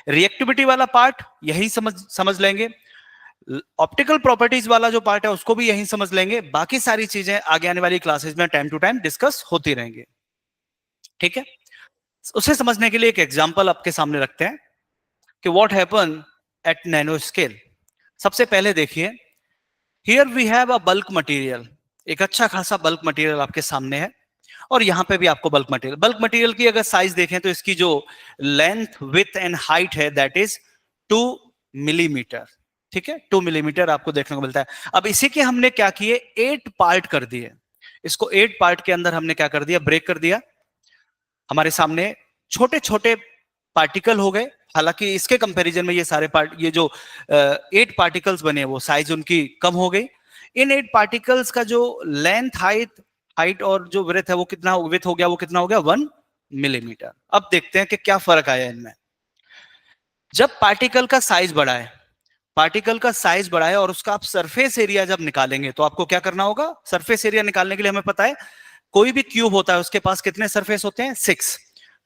रिएक्टिविटी वाला पार्ट यही समझ लेंगे, ऑप्टिकल प्रॉपर्टीज वाला जो पार्ट है उसको भी यही समझ लेंगे, बाकी सारी चीजें आगे आने वाली क्लासेस में टाइम टू टाइम डिस्कस होती रहेंगे। ठीक है, उसे समझने के लिए एक एग्जांपल आपके सामने रखते हैं कि what happen at nano scale. सबसे पहले देखिए, here we have a bulk material, एक अच्छा खासा बल्क मटेरियल आपके सामने है, और यहां पे भी आपको बल्क मटेरियल की अगर साइज देखें तो इसकी जो लेंथ, विड्थ एंड हाइट है दैट इज 2 मिलीमीटर। ठीक है, 2 मिलीमीटर आपको देखने को मिलता है। अब इसी के हमने क्या किए, 8 पार्ट कर दिए। इसको 8 पार्ट के अंदर हमने क्या कर दिया, ब्रेक कर दिया। हमारे सामने छोटे छोटे पार्टिकल हो गए, हालांकि इसके कंपैरिजन में ये सारे ये जो 8 पार्टिकल्स बने वो साइज उनकी कम हो गई। इन 8 पार्टिकल्स का जो लेंथ, हाइट और जो विड्थ है वो कितना, विड्थ हो गया, वो कितना हो गया, 1 मिलीमीटर। अब देखते हैं कि क्या फर्क आया इनमें। जब पार्टिकल का साइज बढ़ा है, पार्टिकल का साइज बढ़ा है और उसका आप सरफेस एरिया जब निकालेंगे तो आपको क्या करना होगा, सरफेस एरिया निकालने के लिए हमें पता है कोई भी क्यूब होता है उसके पास कितने सरफेस होते हैं, 6।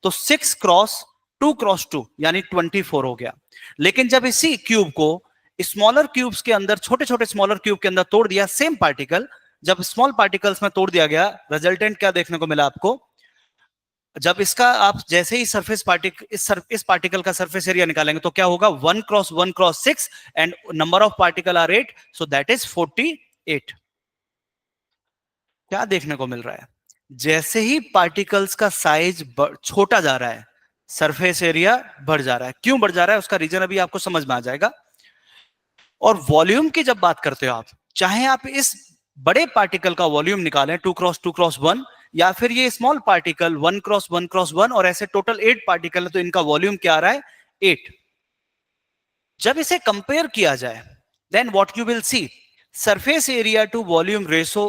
तो 6 क्रॉस 2 क्रॉस 2 यानी 24 हो गया। लेकिन जब इसी क्यूब को स्मॉलर क्यूब्स के अंदर, छोटे छोटे स्मॉलर क्यूब के अंदर तोड़ दिया, सेम पार्टिकल जब स्मॉल पार्टिकल्स में तोड़ दिया गया, रिजल्टेंट क्या देखने को मिला आपको, जब इसका आप जैसे ही सरफेस इस पार्टिकल का सरफेस एरिया निकालेंगे तो क्या होगा, 1 cross 1 cross 6 and number of particle are 8, so that is 48। क्या देखने को मिल रहा है, जैसे ही पार्टिकल्स का साइज छोटा जा रहा है, सरफेस एरिया बढ़ जा रहा है। क्यों बढ़ जा रहा है उसका रीजन अभी आपको समझ में आ जाएगा। और वॉल्यूम की जब बात करते हो आप, चाहे आप इस बड़े पार्टिकल का वॉल्यूम निकालें 2x2x1, या फिर ये स्मॉल पार्टिकल 1x1x1, और ऐसे टोटल 8 पार्टिकल है, तो इनका वॉल्यूम क्या आ रहा है 8। जब इसे कंपेयर किया जाए then what you will see, surface area to volume ratio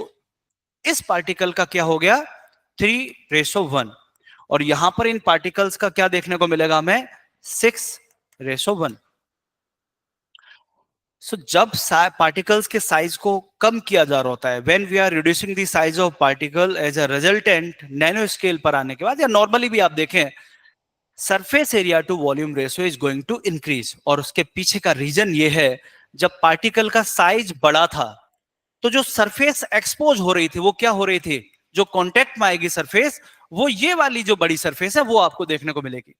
इस पार्टिकल का क्या हो गया 3:1, और यहां पर इन पार्टिकल्स का क्या देखने को मिलेगा हमें 6:1। सो जब पार्टिकल्स के साइज को कम किया जा रहा होता है, when we are reducing the size of particle as a resultant nano scale पर आने के बाद, या नॉर्मली भी आप देखें, surface area to volume ratio is going to increase. और उसके पीछे का रीजन ये है, जब पार्टिकल का साइज बड़ा था तो जो सरफेस एक्सपोज हो रही थी वो क्या हो रही थी, जो कांटेक्ट में आएगी सरफेस, वो ये वाली जो बड़ी सरफेस है वो आपको देखने को मिलेगी।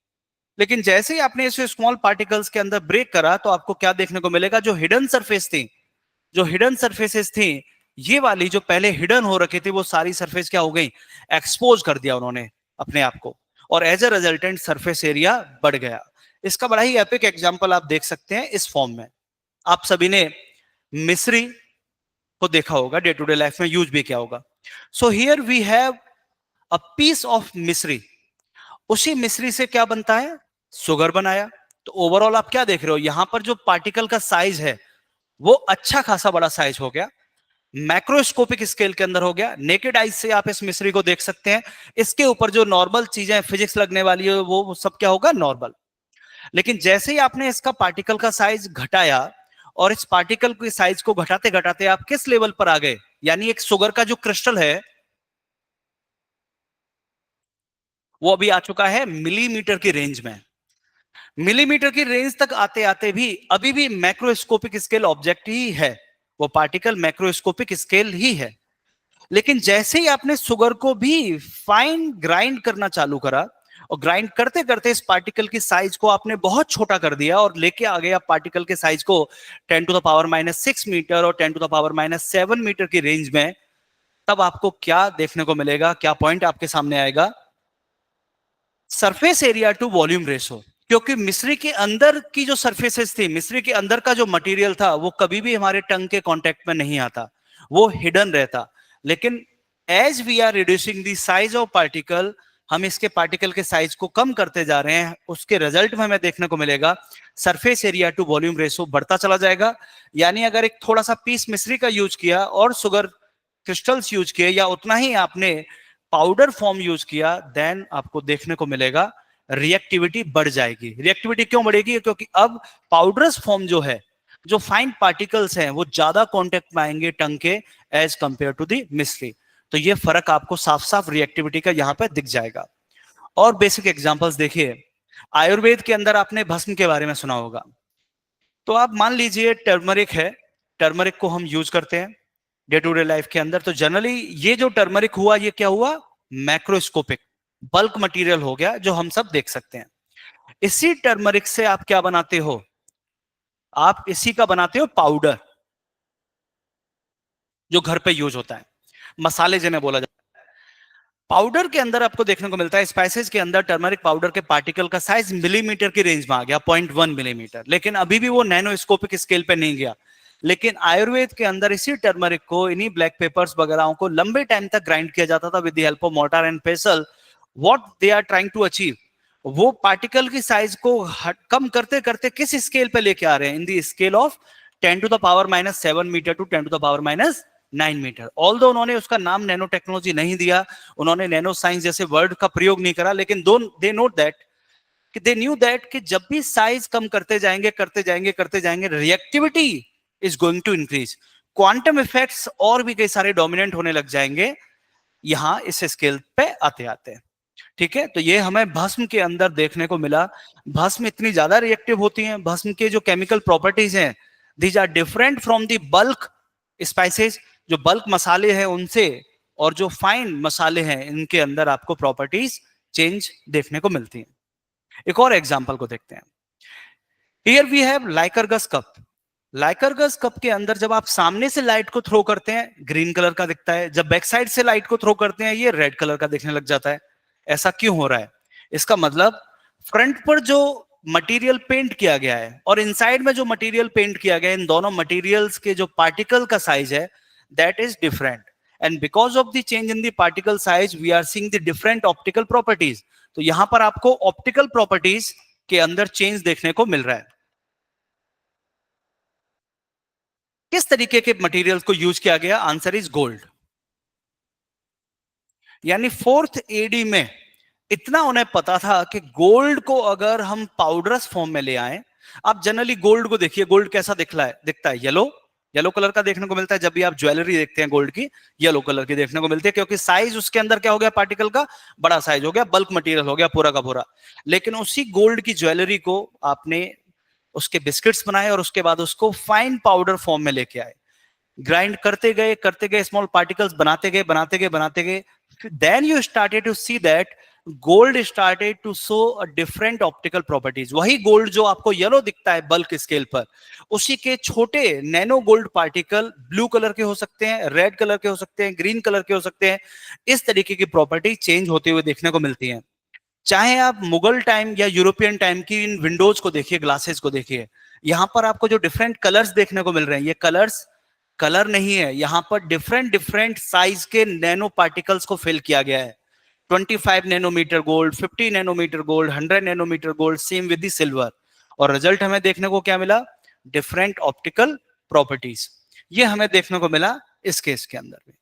लेकिन जैसे ही आपने इसे स्मॉल पार्टिकल्स के अंदर ब्रेक करा तो आपको क्या देखने को मिलेगा, जो हिडन सरफेस थी, जो हिडन सरफेसेस थी, ये वाली जो पहले हिडन हो रखी थी, वो सारी सरफेस क्या हो गई, एक्सपोज कर दिया उन्होंने अपने आप को, और as a resultant surface area बढ़ गया। इसका बड़ा ही एपिक एग्जांपल आप देख सकते हैं इस फॉर्म में। आप सभी ने मिस्री को देखा होगा, डे टू डे लाइफ में यूज भी किया होगा। So here we have a piece of मिस्री। उसी मिस्री से क्या बनता है, शुगर बनाया। तो ओवरऑल आप क्या देख रहे हो, यहां पर जो पार्टिकल का साइज है वो अच्छा खासा बड़ा साइज हो गया, मैक्रोस्कोपिक स्केल के अंदर हो गया। नेकेड आइज से आप इस मिस्री को देख सकते हैं, इसके ऊपर जो नॉर्मल चीजें फिजिक्स लगने वाली है वो सब क्या होगा, नॉर्मल। लेकिन जैसे ही आपने इसका पार्टिकल का साइज घटाया, और इस पार्टिकल के साइज को घटाते घटाते आप किस लेवल पर आ गए, यानी एक शुगर का जो क्रिस्टल है वो अभी आ चुका है मिलीमीटर की रेंज में। मिलीमीटर की रेंज तक आते आते भी अभी भी मैक्रोस्कोपिक स्केल ऑब्जेक्ट ही है, वो पार्टिकल मैक्रोस्कोपिक स्केल ही है। लेकिन जैसे ही आपने शुगर को भी फाइन ग्राइंड करना चालू करा, और ग्राइंड करते करते इस पार्टिकल की साइज को आपने बहुत छोटा कर दिया और लेके आ गए आप पार्टिकल के साइज को 10⁻⁻6 मीटर और 10⁻⁻7 मीटर की रेंज में, तब आपको क्या देखने को मिलेगा, क्या पॉइंट आपके सामने आएगा, surface area to volume ratio. क्योंकि मिस्री के अंदर की जो सरफेसेस थी, मिस्री के अंदर का जो मटेरियल था, वो कभी भी हमारे टंग के कांटेक्ट में नहीं आता, वो हिडन रहता। लेकिन as we are reducing the size of particle, हम इसके पार्टिकल के साइज को कम करते जा रहे हैं, उसके रिजल्ट में हमें देखने को मिलेगा surface area to volume ratio बढ़ता चला जाएगा। यानी अगर एक थोड़ा सा पीस मिस्री का यूज किया और शुगर क्रिस्टल्स यूज किए, या उतना ही आपने पाउडर फॉर्म यूज किया, देन आपको देखने को मिलेगा रिएक्टिविटी बढ़ जाएगी। रिएक्टिविटी क्यों बढ़ेगी, क्योंकि अब पाउडरस फॉर्म जो है, जो फाइन पार्टिकल्स हैं, वो ज्यादा कांटेक्ट में आएंगे टंग के एज कंपेयर टू दी मिस्ट्री। तो ये फर्क आपको साफ साफ रिएक्टिविटी का यहां पे दिख जाएगा। और बेसिक एग्जांपल्स देखिए, आयुर्वेद के अंदर आपने भस्म के बारे में सुना होगा। तो आप मान लीजिए टर्मरिक है, टर्मरिक को हम यूज करते हैं डे टू डे लाइफ के अंदर। तो जनरली ये जो टर्मरिक हुआ, ये क्या हुआ, मैक्रोस्कोपिक बल्क मटेरियल हो गया, जो हम सब देख सकते हैं। इसी टर्मरिक से आप क्या बनाते हो, आप इसी का बनाते हो पाउडर, जो घर पे यूज होता है, मसाले जिन्हें बोला जाता है। पाउडर के अंदर आपको देखने को मिलता है, स्पाइसेस के अंदर टर्मरिक पाउडर के पार्टिकल का साइज मिलीमीटर की रेंज में आ गया, 0.1 मिलीमीटर। लेकिन अभी भी वो नैनोस्कोपिक स्केल पे नहीं गया। लेकिन आयुर्वेद के अंदर इसी टर्मरिक को, इन्हीं ब्लैक पेपर्स वगैरह को लंबे टाइम तक ग्राइंड किया जाता था with the help of mortar and pestle. What they are trying to achieve, वो पार्टिकल की साइज को कम करते करते किस स्केल पे लेके आ रहे हैं, in the scale of 10⁻⁻7 metre to 10⁻⁹ metre. Although उन्होंने उसका नाम नैनो टेक्नोलॉजी नहीं दिया, उन्होंने नैनो साइंस जैसे वर्ड का प्रयोग नहीं करा, लेकिन दे नोट दैट कि दे न्यू दैट कि जब भी साइज कम करते जाएंगे करते जाएंगे करते जाएंगे, reactivity is going to increase, quantum effects और भी कई सारे डोमिनेंट होने लग जाएंगे यहां इस स्केल पे आते आते। ठीक है, तो ये हमें भस्म के अंदर देखने को मिला। भस्म इतनी ज्यादा रिएक्टिव होती हैं, भस्म के जो केमिकल प्रॉपर्टीज हैं, these are different from the bulk spices, जो बल्क मसाले हैं उनसे, और जो फाइन मसाले हैं इनके अंदर आपको प्रॉपर्टीज चेंज देखने को मिलती हैं। एक और एग्जांपल को देखते हैं। Here we have Lycurgus cup. Lycurgus cup के अंदर जब आप सामने से लाइट को थ्रो करते हैं, ग्रीन कलर का दिखता है, जब बैक साइड से लाइट को थ्रो करते हैं, ये रेड कलर का दिखने लग जाता है। ऐसा क्यों हो रहा है, इसका मतलब फ्रंट पर जो मटेरियल पेंट किया गया है और इनसाइड में जो मटेरियल पेंट किया गया है, इन दोनों मटेरियल्स के जो पार्टिकल का साइज है that is different, and because of the change in the particle size we are seeing the different optical properties. तो यहां पर आपको ऑप्टिकल प्रॉपर्टीज के अंदर चेंज देखने को मिल रहा है। किस तरीके के मटेरियल को यूज किया गया? Answer is gold. यानी फोर्थ एडी में इतना उन्हें पता था कि गोल्ड को अगर हम पाउडरस फॉर्म में ले आए, आप जनरली गोल्ड को देखिए, गोल्ड कैसा दिखता है येलो, येलो कलर का देखने को मिलता है। जब भी आप ज्वेलरी देखते हैं गोल्ड की, येलो कलर की देखने को मिलती है, क्योंकि साइज उसके अंदर क्या हो गया, पार्टिकल का बड़ा साइज हो गया, बल्क मटेरियल हो गया पूरा का पूरा। लेकिन उसी गोल्ड की ज्वेलरी को आपने उसके बिस्किट्स बनाए और उसके बाद उसको फाइन पाउडर फॉर्म में लेके आए, ग्राइंड करते गए, स्मॉल पार्टिकल्स बनाते गए, then you started to see that gold started to show a different optical properties। वही गोल्ड जो आपको येलो दिखता है बल्क स्केल पर, उसी के छोटे nano gold particle blue colour के हो सकते हैं, रेड कलर के हो सकते हैं, ग्रीन कलर के हो सकते हैं। इस तरीके की प्रॉपर्टी चेंज होते हुए देखने को मिलती है। चाहे आप मुगल टाइम या यूरोपियन टाइम की इन विंडोज को देखिए, ग्लासेस को देखिए, यहां पर आपको जो डिफरेंट कलर्स देखने को मिल रहे हैं, ये कलर्स कलर नहीं है, यहां पर डिफरेंट डिफरेंट साइज के नैनो पार्टिकल्स को फिल किया गया है। 25 nanometre gold, 50 nanometre gold, 100 nanometre gold, same with the silver. और रिजल्ट हमें देखने को क्या मिला? Different optical properties. ये हमें देखने को मिला इस केस के अंदर भी।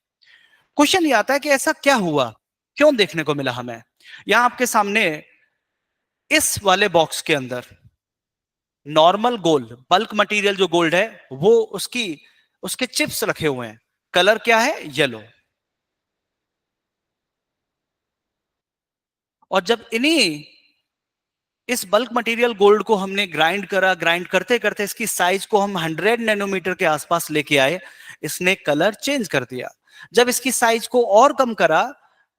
क्वेश्चन ये आता है कि ऐसा क्या हुआ, क्यों देखने को मिला हमें? यहां आपके सामने इस वाले बॉक्स के अंदर नॉर्मल गोल्ड, बल्क मटेरियल जो गोल्ड है, वो उसके चिप्स रखे हुए हैं। कलर क्या है? येलो। और जब इस बल्क मटेरियल गोल्ड को हमने ग्राइंड करते करते इसकी साइज को हम 100 नैनोमीटर के आसपास लेके आए, इसने कलर चेंज कर दिया। जब इसकी साइज को और कम करा,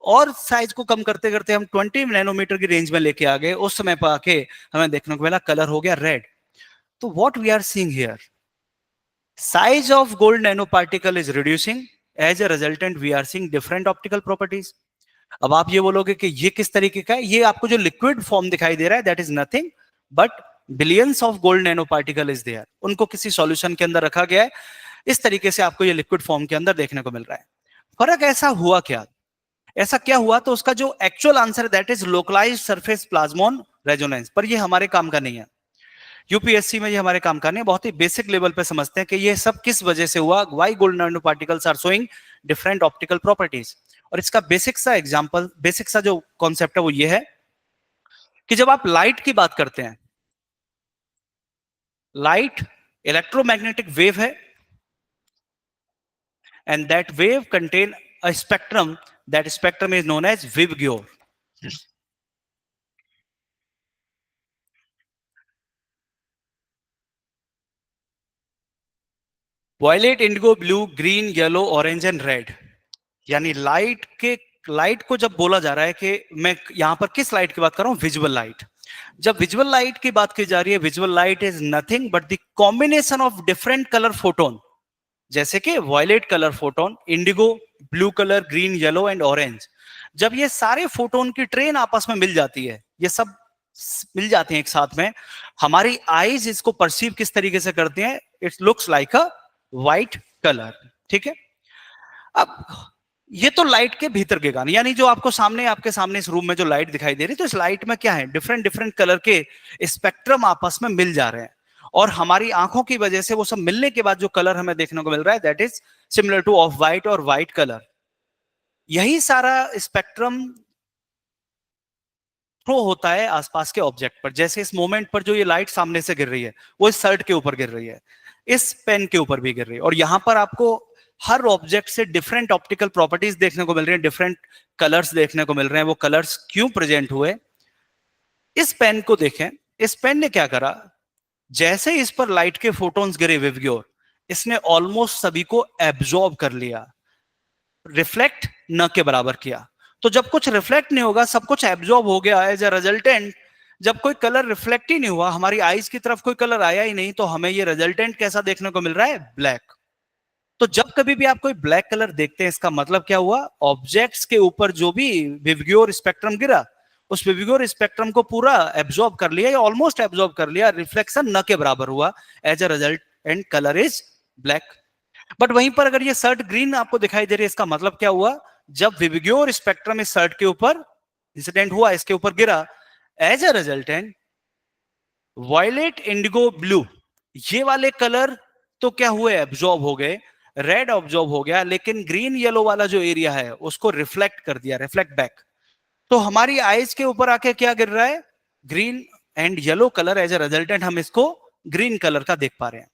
और साइज को कम करते करते हम 20 नैनोमीटर की रेंज में लेके आ गए, उस समय पर आके हमें देखने को मिला कलर हो गया रेड। तो what we are seeing here, size of gold nanoparticle is reducing, as a resultant we are seeing different optical properties। अब आप ये बोलोगे कि ये किस तरीके का है? ये आपको जो लिक्विड फॉर्म दिखाई दे रहा है that is nothing but billions of gold nano particle is there. उनको किसी सॉल्यूशन के अंदर रखा गया है, इस तरीके से आपको ये लिक्विड फॉर्म के अंदर देखने को मिल रहा है। फर्क ऐसा हुआ क्या? ऐसा क्या हुआ? तो उसका जो actual answer that is localised surface plasmon resonance. पर ये हमारे काम का नहीं है, यूपीएससी में ये हमारे काम का नहीं, बहुत ही बेसिक लेवल पे समझते हैं कि ये सब किस वजह से हुआ, why gold nano particles are showing different optical properties. और इसका बेसिक सा एग्जांपल, बेसिक सा जो कॉन्सेप्ट है वो ये है कि जब आप लाइट की बात करते हैं, लाइट इलेक्ट्रोमैग्नेटिक वेव है, and that wave contain a spectrum, that spectrum is known as VIBGYOR. Violet, indigo, blue, green, yellow, orange and red. यानी लाइट को जब बोला जा रहा है कि मैं यहां पर किस लाइट की बात कर रहा हूं, विजुअल लाइट। जब विजुअल लाइट की बात की जा रही है, visual light is nothing but the combination of different colour photon, जैसे कि violet colour photon, indigo, blue colour, green, yellow and orange. जब ये सारे फोटोन की ट्रेन आपस में मिल जाती है, ये सब मिल जाते हैं एक साथ में, हमारी आईज इसको परसीव किस तरीके से करती हैं? It looks like a white colour. ठीक है, अब ये तो लाइट के भीतर के गाने, यानी जो आपके सामने इस रूम में जो लाइट दिखाई दे रही है, तो इस लाइट में क्या है, डिफरेंट डिफरेंट कलर के स्पेक्ट्रम आपस में मिल जा रहे हैं, और हमारी आंखों की वजह से वो सब मिलने के बाद जो कलर हमें देखने को मिल रहा है that is similar two of white और व्हाइट कलर। यही सारा स्पेक्ट्रम थ्रो होता है आसपास के ऑब्जेक्ट पर। जैसे इस मोमेंट पर जो ये लाइट सामने से गिर रही है, वो इस शर्ट के ऊपर गिर रही है, इस पेन के ऊपर भी गिर रही है, और यहां पर आपको हर ऑब्जेक्ट से डिफरेंट ऑप्टिकल प्रॉपर्टीज देखने को मिल रही हैं, डिफरेंट कलर्स देखने को मिल रहे हैं। वो कलर्स क्यों प्रेजेंट हुए? इस पेन को देखें, इस पेन ने क्या करा, जैसे इस पर लाइट के फोटोन्स गिरे विवग्योर, इसने ऑलमोस्ट सभी को एब्जॉर्ब कर लिया, रिफ्लेक्ट न के बराबर किया। तो जब कुछ रिफ्लेक्ट नहीं होगा, सब कुछ एब्जॉर्ब हो गया, एज ए रिजल्टेंट जब कोई कलर रिफ्लेक्ट ही नहीं हुआ, हमारी आईज की तरफ कोई कलर आया ही नहीं, तो हमें ये रिजल्टेंट कैसा देखने को मिल रहा है? ब्लैक। तो जब कभी भी आप कोई ब्लैक कलर देखते हैं, इसका मतलब क्या हुआ? ऑब्जेक्ट्स के ऊपर जो भी विवग्योर स्पेक्ट्रम गिरा, उस विविगोर स्पेक्ट्रम को पूरा एब्जॉर्ब कर लिया या ऑलमोस्ट एब्जॉर्ब कर लिया, रिफ्लेक्शन न के बराबर हुआ, as a result and colour is black. But वहीं पर अगर ये सर्ट ग्रीन आपको दिखाई दे रही है, इसका मतलब क्या हुआ, जब विविगोर स्पेक्ट्रम इस सर्ट के ऊपर इंसिडेंट हुआ, इसके ऊपर गिरा, as a resultant violet indigo blue ये वाले कलर तो क्या हुए, एब्जॉर्ब हो गए, रेड ऑब्जॉर्ब हो गया, लेकिन ग्रीन येलो वाला जो एरिया है उसको रिफ्लेक्ट कर दिया, रिफ्लेक्ट बैक। तो हमारी आईज के ऊपर आके क्या गिर रहा है, green and yellow colour, as a resultant हम इसको ग्रीन कलर का देख पा रहे हैं।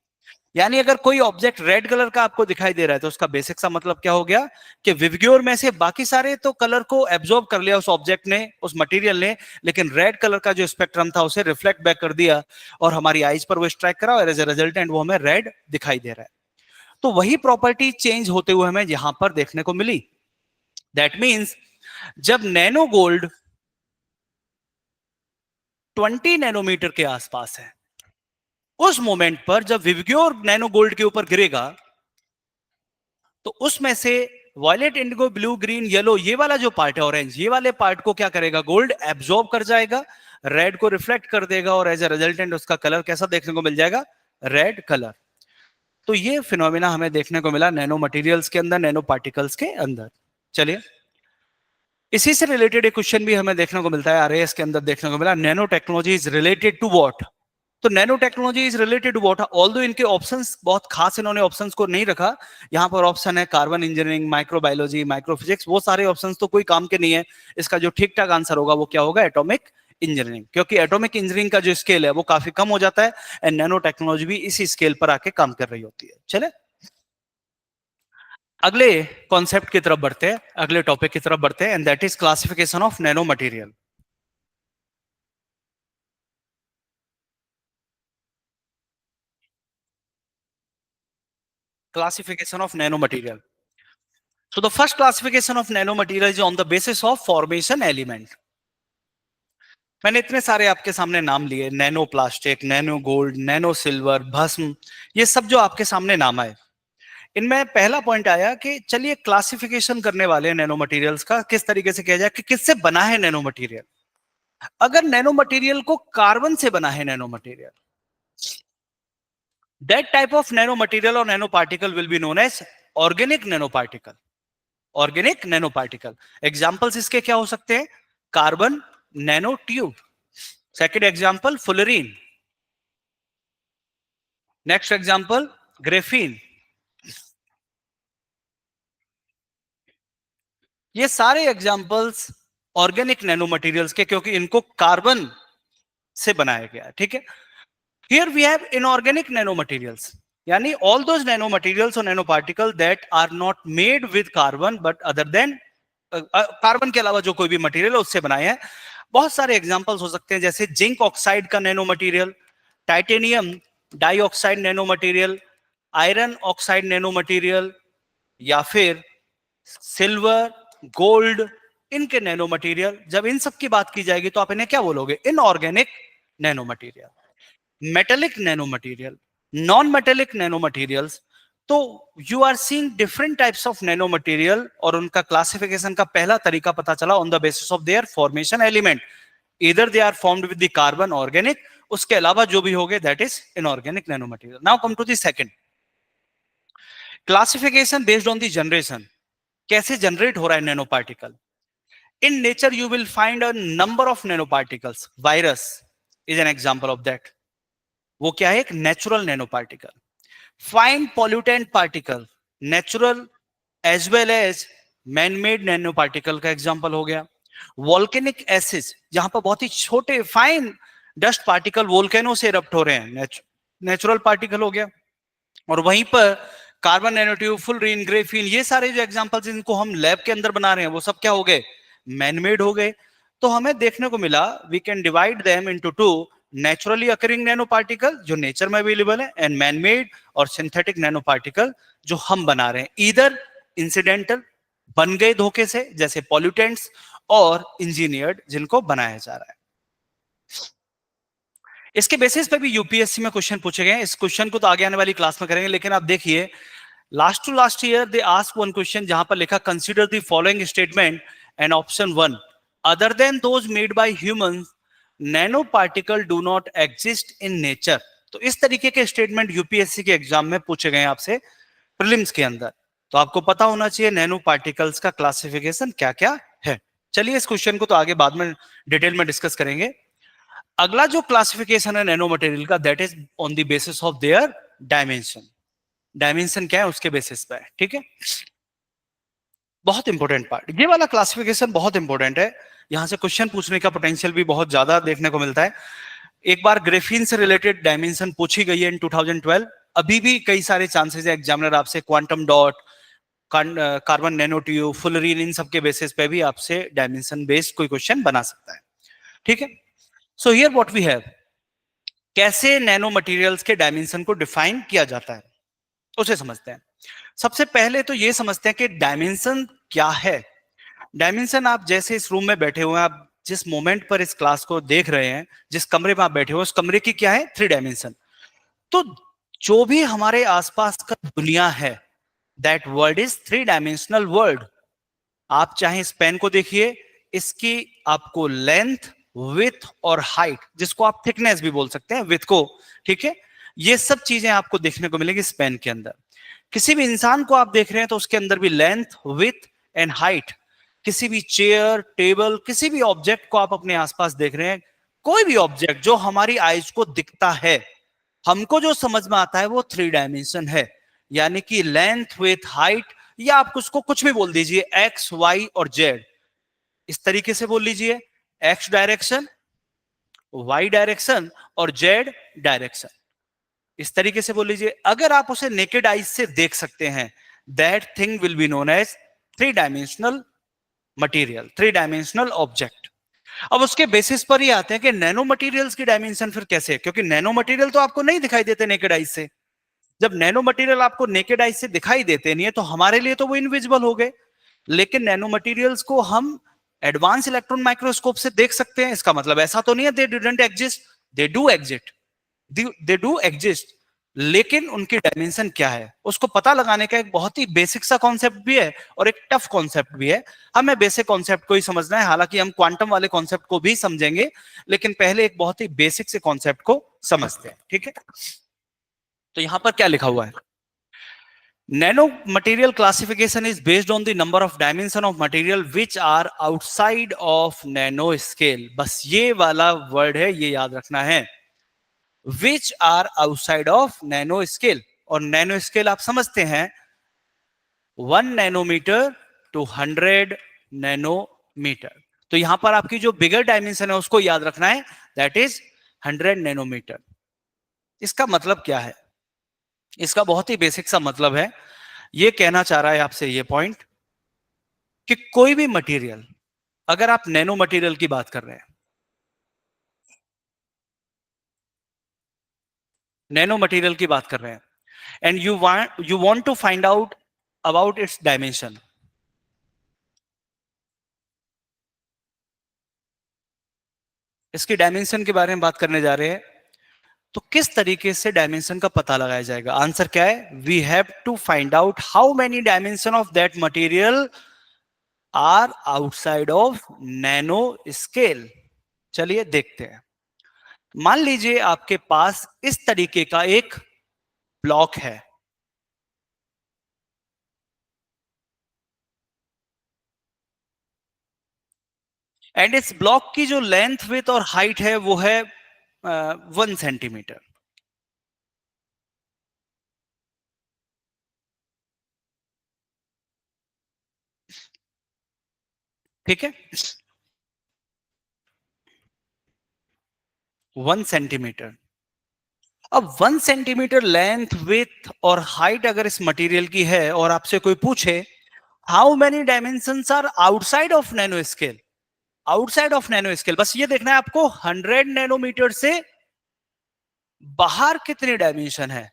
यानी अगर कोई ऑब्जेक्ट रेड कलर का आपको दिखाई दे रहा है तो उसका बेसिक सा मतलब क्या हो गया कि विविग्योर में से बाकी सारे तो कलर को एब्जॉर्ब कर लिया उस ऑब्जेक्ट ने, उस मटेरियल ने, लेकिन रेड कलर का जो स्पेक्ट्रम था उसे रिफ्लेक्ट बैक कर दिया और हमारी आईज पर वो स्ट्राइक करा और एज अ रिजल्टेंट वो हमें रेड दिखाई दे रहा है। तो वही प्रॉपर्टी चेंज होते हुए हमें यहां पर देखने को मिली। दैट मीन्स जब नैनो गोल्ड 20 नैनोमीटर के आसपास है, उस मोमेंट पर जब विविग्योर नैनो गोल्ड के ऊपर गिरेगा तो उसमें से violet indigo blue green yellow ये वाला जो पार्ट है ऑरेंज, ये वाले पार्ट को क्या करेगा, गोल्ड एब्जॉर्ब कर जाएगा, रेड को रिफ्लेक्ट कर देगा और एज अ रिजल्टेंट उसका कलर कैसा देखने को मिल जाएगा, रेड कलर। तो ये फिनोमिना हमें देखने को मिला नैनो मटेरियल्स के अंदर, नैनो पार्टिकल्स के अंदर। चलिए इसी से रिलेटेड एक क्वेश्चन भी हमें देखने को मिलता है आरएएस के अंदर, देखने को मिला nano technology is related to what. तो nano technology is related to what, although इनके ऑप्शंस बहुत खास इन्होंने ऑप्शंस को नहीं रखा। यहाँ पर ऑप्शन है कार्बन इंजीनियरिंग, माइक्रोबायोलॉजी, माइक्रोफिजिक्स, वो सारे ऑप्शंस तो कोई काम के नहीं है। इसका जो ठीक ठाक आंसर होगा वो क्या होगा, एटॉमिक इंजीनियरिंग, क्योंकि एटॉमिक इंजीनियरिंग का जो स्केल है वो काफी कम हो जाता है एंड नैनो टेक्नोलॉजी भी इसी स्केल पर आके काम कर रही होती है। चले अगले कॉन्सेप्ट की तरफ बढ़ते हैं, अगले टॉपिक की तरफ बढ़ते हैं, and that is classification of nano material. Classification of nanomaterial. So the first classification of nanomaterial is on the basis of formation element. मैंने इतने सारे आपके सामने नाम लिए, nano plastic, nano gold, nano silver, भस्म, ये सब जो आपके सामने नाम आए, इनमें पहला पॉइंट आया कि चलिए क्लासिफिकेशन करने वाले नैनो मटेरियल्स का किस तरीके से किया जाए, कि किससे बना है नैनो मटेरियल। अगर नैनो मटेरियल को कार्बन से बना है nano material, that type of nano material और nano particle will be known as organic nano particle. Organic nano particle examples इसके क्या हो सकते हैं, carbon nano tube, second example fullerene, next example graphene. ये सारे एग्जांपल्स ऑर्गेनिक नैनो मटेरियल्स के, क्योंकि इनको कार्बन से बनाया गया है। ठीक है, here we have inorganic nano materials, यानी ऑल दोज नैनो मटेरियल्स और nano particle that are not made with carbon but other than carbon के अलावा जो कोई भी मटेरियल है उससे बनाए हैं। बहुत सारे एग्जांपल्स हो सकते हैं, जैसे जिंक ऑक्साइड का nano material, titanium dioxide nano material, iron oxide nano material, या फिर सिल्वर, गोल्ड, इनके नैनो मटेरियल। जब इन सब की बात की जाएगी तो आप इन्हें क्या बोलोगे, inorganic nano material. Metallic nano material, non metallic nano materials. तो you are seeing different types of nano material और उनका क्लासिफिकेशन का पहला तरीका पता चला on the basis of their formation element, इधर they are formed with the carbon organic, उसके अलावा जो भी हो गए that is inorganic nano material. Now come to the second classification based on the generation, कैसे जनरेट हो रहा है nano particle. In nature you will find a number of nano particles, virus is an example of that, वो क्या है, एक natural nano particle. Fine pollutant particle, natural as well as man made nano particle का example हो गया। Volcanic acid, जहां पर बहुत ही छोटे फाइन डस्ट पार्टिकल वोल्केनो से इरप्ट हो रहे हैं, नेचुरल पार्टिकल हो गया। और वहीं पर कार्बन नैनोट्यूब, फुलरीन, ग्रेफीन, ये सारे जो एग्जांपल्स इनको हम लैब के अंदर बना रहे हैं वो सब क्या हो गए, मैन मेड हो गए। तो हमें देखने को मिला we can divide them into two, naturally occurring nano particle जो नेचर में अवेलेबल है, एंड मैन मेड और सिंथेटिक नैनो पार्टिकल जो हम बना रहे हैं, इधर इंसिडेंटल बन गए धोखे से जैसे पॉल्यूटेंट्स, और इंजीनियर्ड जिनको बनाया जा रहा है। इसके बेसिस पे भी यूपीएससी में क्वेश्चन पूछे गए। इस क्वेश्चन को तो आगे आने वाली क्लास में करेंगे, लेकिन आप देखिए last to last year they ask one question जहां पर लिखा consider the following statement and option 1 other than those made by humans, nano particle do not exist in nature. तो इस तरीके के स्टेटमेंट यूपीएससी के एग्जाम में पूछे गए आपसे प्रीलिम्स के अंदर, तो आपको पता होना चाहिए नैनो पार्टिकल्स का क्लासिफिकेशन क्या क्या है। चलिए इस क्वेश्चन को तो आगे बाद में डिटेल में डिस्कस करेंगे। अगला जो क्लासिफिकेशन है नैनो मटेरियल का, that is on the basis of their dimension. Dimension क्या है उसके बेसिस पे, ठीक है। बहुत इंपॉर्टेंट पार्ट, ये वाला क्लासिफिकेशन बहुत इंपॉर्टेंट है, यहां से क्वेश्चन पूछने का पोटेंशियल भी बहुत ज्यादा देखने को मिलता है। एक बार ग्रेफीन से रिलेटेड डायमेंशन पूछी गई है इन 2012, अभी भी कई सारे चांसेस है एग्जामिनर आपसे quantum dot, carbon nano tube, fullerene, इन सब के बेसिस पे भी आपसे डायमेंशन बेस्ड कोई क्वेश्चन बना सकता है, ठीक है। So here what we have, कैसे नैनो मटेरियल्स के डायमेंशन को डिफाइन किया जाता है उसे समझते हैं। सबसे पहले तो ये समझते हैं कि डायमेंशन क्या है। डायमेंशन, आप जैसे इस रूम में बैठे हुए हैं, आप जिस मोमेंट पर इस क्लास को देख रहे हैं, जिस कमरे में आप बैठे हुए, उस कमरे की क्या है, 3 डायमेंशन। तो जो भी हमारे आसपास का दुनिया है, that world is 3 dimensional world. आप चाहे इस पेन को देखिए, इसकी आपको लेंथ, विथ और हाइट, जिसको आप थिकनेस भी बोल सकते हैं, विथ को, ठीक है, ये सब चीजें आपको देखने को मिलेगी इस पेन के अंदर। किसी भी इंसान को आप देख रहे हैं तो उसके अंदर भी लेंथ, विथ एंड हाइट। किसी भी चेयर, टेबल, किसी भी ऑब्जेक्ट को आप अपने आसपास देख रहे हैं, कोई भी ऑब्जेक्ट जो हमारी आईज को दिखता है, हमको जो समझ में आता है वो 3 डायमेंशन है, यानी कि लेंथ, विथ, हाइट, या आप उसको कुछ भी बोल दीजिए, एक्स, वाई और जेड, इस तरीके से बोल लीजिए, एक्स डायरेक्शन, वाई डायरेक्शन और जेड डायरेक्शन, इस तरीके से बोल लीजिए। अगर आप उसे नेकेड आईज से देख सकते हैं, that thing will be known as 3 dimensional material, 3 dimensional object. अब उसके बेसिस पर ही आते हैं कि नैनो मटेरियल्स की डायमेंशन फिर कैसे है, क्योंकि नैनो मटेरियल तो आपको नहीं दिखाई देते नेकेड आईज से। जब नैनो मटेरियल आपको नेकेड आईज से दिखाई देते नहीं है तो हमारे लिए तो वो इनविजिबल हो गए, लेकिन नैनो मटेरियल्स को हम एडवांस इलेक्ट्रॉन माइक्रोस्कोप से देख सकते हैं। इसका मतलब ऐसा तो नहीं है they didn't exist, they do exist, they do exist, लेकिन उनकी डायमेंशन क्या है उसको पता लगाने का एक बहुत ही बेसिक सा कॉन्सेप्ट भी है और एक टफ कॉन्सेप्ट भी है। हमें बेसिक कॉन्सेप्ट को ही समझना है, हालांकि हम क्वांटम वाले कॉन्सेप्ट को भी समझेंगे, लेकिन पहले एक बहुत ही बेसिक से कॉन्सेप्ट को समझते हैं, ठीक है। तो यहां पर क्या लिखा हुआ है, nano material classification is based on the number of dimension of material which are outside of nano scale. बस ये वाला वर्ड है, ये याद रखना है, which are outside of nano scale. और नैनो स्केल आप समझते हैं 1 नैनोमीटर टू 100 नैनोमीटर। तो यहां पर आपकी जो बिगर डायमेंशन है उसको याद रखना है, दैट इज 100 नैनोमीटर। इसका मतलब क्या है, इसका बहुत ही बेसिक सा मतलब है, ये कहना चाह रहा है आपसे ये पॉइंट कि कोई भी मटेरियल, अगर आप नैनो मटेरियल की बात कर रहे हैं, नैनो मटेरियल की बात कर रहे हैं, and you want to find out about its dimension, इसकी डायमेंशन के बारे में बात करने जा रहे हैं, तो किस तरीके से डायमेंशन का पता लगाया जाएगा। आंसर क्या है, we have to find out how many dimension of that material are outside of nano scale. चलिए देखते हैं। मान लीजिए आपके पास इस तरीके का एक ब्लॉक है, एंड इस ब्लॉक की जो लेंथ, विड्थ और हाइट है वो है 1 सेंटीमीटर, ठीक है, 1 सेंटीमीटर। अब 1 सेंटीमीटर लेंथ, विड्थ और हाइट अगर इस मटेरियल की है और आपसे कोई पूछे how many dimensions are outside of nano scale, outside of nano scale, बस ये देखना है आपको 100 नैनोमीटर से बाहर कितनी डायमेंशन है,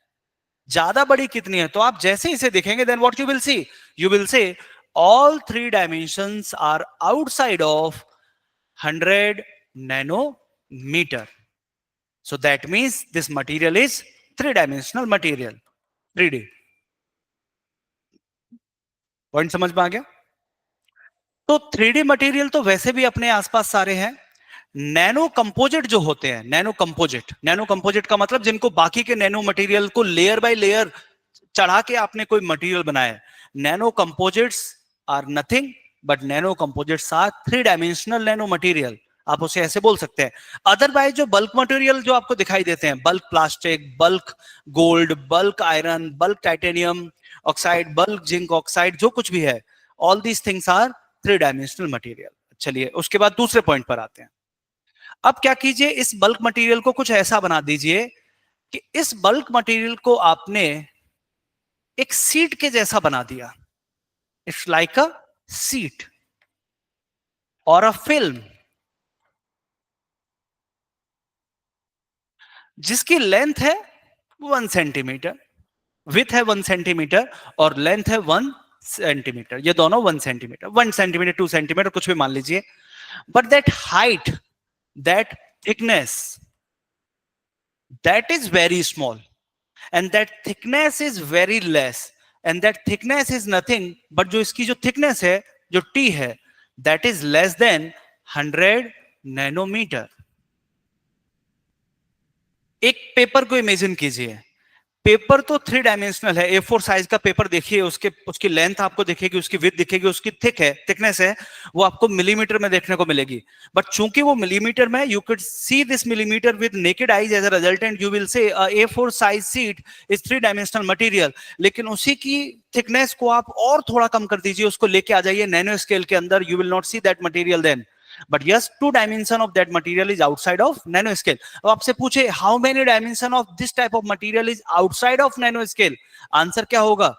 ज्यादा बड़ी कितनी है। तो आप जैसे इसे देखेंगे then what you will say all 3 dimensions are outside of 100 nanometre. So that means this material is 3-dimensional material, 3D। Point समझ में आ गया। तो 3D मटेरियल तो वैसे भी अपने आसपास सारे हैं। नैनो कंपोजिट जो होते हैं, नैनो कंपोजिट का मतलब जिनको बाकी के नैनो मटेरियल को लेयर बाय लेयर चढ़ा के आपने कोई मटेरियल बनाया है। Nano composites are nothing but nano composites are 3 dimensional nano material, आप उसे ऐसे बोल सकते हैं। अदरवाइज जो बल्क मटेरियल जो आपको दिखाई देते हैं, bulk plastic, bulk gold, bulk iron, bulk titanium oxide, bulk zinc oxide, जो कुछ भी है, all these things are 3 dimensional material. चलिए उसके बाद दूसरे पॉइंट पर आते हैं। अब क्या कीजिए, इस बल्क मटेरियल को कुछ ऐसा बना दीजिए कि इस बल्क मटेरियल को आपने एक सीट के जैसा बना दिया। इट्स लाइक अ सीट और अ फिल्म जिसकी लेंथ है 1 सेंटीमीटर, विथ है 1 सेंटीमीटर और लेंथ है 1 सेंटीमीटर। ये दोनों 1 सेंटीमीटर, 1 सेंटीमीटर, 2 सेंटीमीटर, कुछ भी मान लीजिए। But that height, that thickness, that is very small and that thickness is very less and that thickness is nothing but जो इसकी जो thickness है, जो t है, that is less than 100 nanometre. एक पेपर को इमेजिन कीजिए, पेपर तो 3 डायमेंशनल है। A4 साइज का पेपर देखिए, उसके उसकी लेंथ आपको दिखेगी, उसकी विड्थ दिखेगी, उसकी थिकनेस है, वो आपको मिलीमीटर में देखने को मिलेगी। बट चूंकि वो मिलीमीटर में, you could see this millimetre with naked eyes, as a resultant you will say A4 size sheet is 3 dimensional material. लेकिन उसी की थिकनेस को आप और थोड़ा कम कर दीजिए, उसको लेके आ जाइए नैनो स्केल के अंदर, you will not see that material then. But yes, 2 dimension of that material is outside of nanoscale. अब आपसे पूछे how many dimension of this type of material is outside of nanoscale? Answer क्या होगा?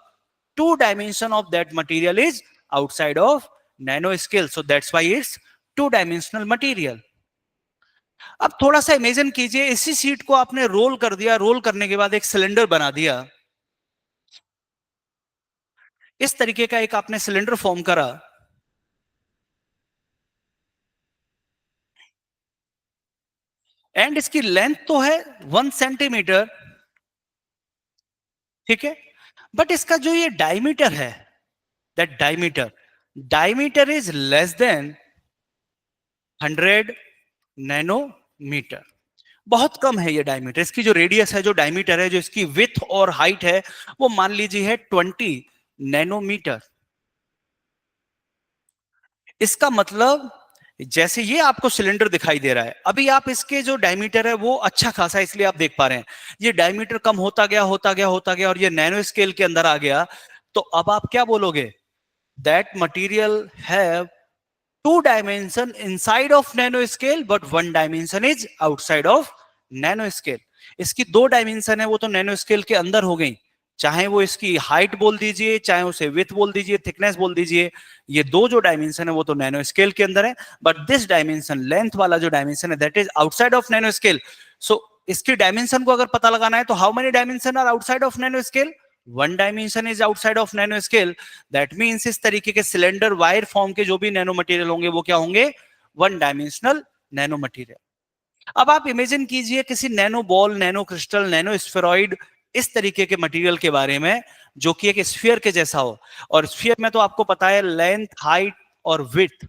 2 dimension of that material is outside of nanoscale. So that's why it's 2 dimensional material. अब थोड़ा सा imagine कीजिए, इसी सीट को आपने रोल कर दिया, रोल करने के बाद एक सिलेंडर बना दिया। इस तरीके का एक आपने सिलेंडर फॉर्म करा, एंड इसकी लेंथ तो है 1 सेंटीमीटर, ठीक है। बट इसका जो ये डायमीटर है, that diameter is less than 100 nanometre. बहुत कम है ये डायमीटर। इसकी जो रेडियस है, जो डायमीटर है, जो इसकी विथ और हाइट है, वो मान लीजिए है 20 नैनोमीटर। इसका मतलब जैसे ये आपको सिलेंडर दिखाई दे रहा है, अभी आप इसके जो डायमीटर है वो अच्छा खासा, इसलिए आप देख पा रहे हैं ये डायमीटर कम होता गया, होता गया, होता गया, और ये नैनो स्केल के अंदर आ गया। तो अब आप क्या बोलोगे? That material have 2 dimension inside of nanoscale but 1 dimension is outside of nanoscale। इसकी 2 डायमेंशन है, वो तो नैनो स्केल के अंदर हो गई, चाहे वो इसकी हाइट बोल दीजिए, चाहे उसे विथ बोल दीजिए, थिकनेस बोल दीजिए। ये दो जो डायमेंशन है वो तो नैनो स्केल के अंदर है, बट दिस डायमेंशन, लेंथ वाला जो डायमेंशन है, that is outside of nano scale. So इसकी डायमेंशन को अगर पता लगाना है तो how many dimension are outside of nano scale? 1 dimension is outside of nano scale. That means इस तरीके के सिलेंडर वायर फॉर्म के जो भी नैनो मटेरियल होंगे वो क्या होंगे? 1 डायमेंशनल नैनो मटेरियल। अब आप इमेजिन कीजिए किसी nano ball, nano crystal, nano spheroid, इस तरीके के मटेरियल के बारे में, जो कि एक स्फीयर के जैसा हो। और स्फीयर में तो आपको पता है लेंथ, हाइट और विड्थ,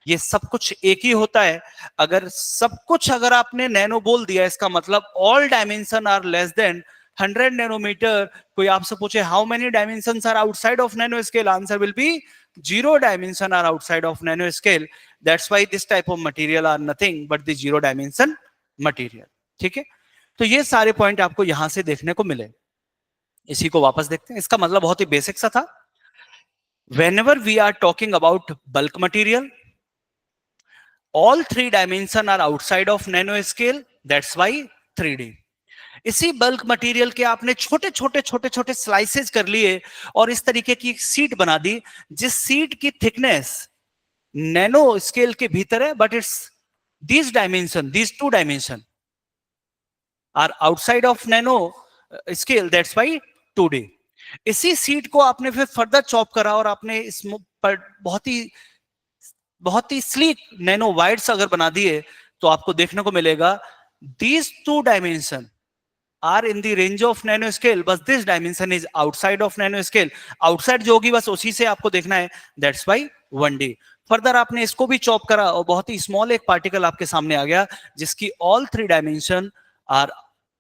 ये सब कुछ एक ही होता है। अगर सब कुछ अगर आपने नैनो बोल दिया, इसका मतलब all dimension are less than 100 nanometre. कोई आपसे पूछे how many dimensions are outside of nano scale, answer will be 0 dimension are outside of nano scale. That's why this type of material are nothing but the 0 dimension material. ठीक है, तो ये सारे point आपको यहां से देखने को मिले। इसी को वापस देखते हैं। इसका मतलब बहुत ही बेसिक सा था। whenever we are talking about bulk material, all 3 dimension are outside of nanoscale, that's why 3D। इसी बल्क मटेरियल के आपने छोटे छोटे छोटे छोटे स्लाइसेस कर लिए और इस तरीके की सीट बना दी, जिस सीट की थिकनेस नैनो स्केल के भीतर है, but it's these dimension, these 2 dimension are outside of nano scale, that's why 2D। इसी सीट को आपने फिर फर्दर चॉप करा और आपने इस पर बहुत ही स्लीक नैनो वायर्स अगर बना दिए, तो आपको देखने को मिलेगा these 2 dimension are in the range of nanoscale, बस this dimension is outside of nanoscale। Outside जो होगी बस उसी से आपको देखना है, that's why 1D। फर्दर आपने इसको भी चॉप करा और बहुत ही स्मॉल एक पार्टिकल आपके सामने आ गया जिसकी all 3 dimension are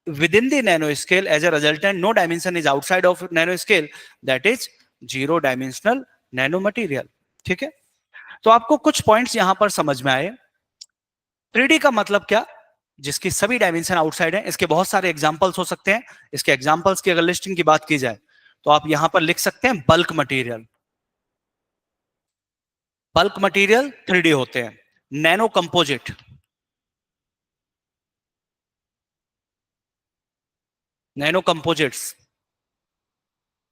within the nano scale. As a resultant, no dimension is outside of nano scale, that is 0 dimensional nanomaterial. ठीक है, तो आपको कुछ पॉइंट्स यहां पर समझ में आए. 3D का मतलब क्या, जिसकी सभी डायमेंशन आउटसाइड है. इसके बहुत सारे एग्जांपल्स हो सकते हैं. इसके एग्जांपल्स की अगर लिस्टिंग की बात की जाए तो आप यहां पर लिख सकते हैं bulk material. Bulk material 3D होते हैं. Nano composite, nano composites,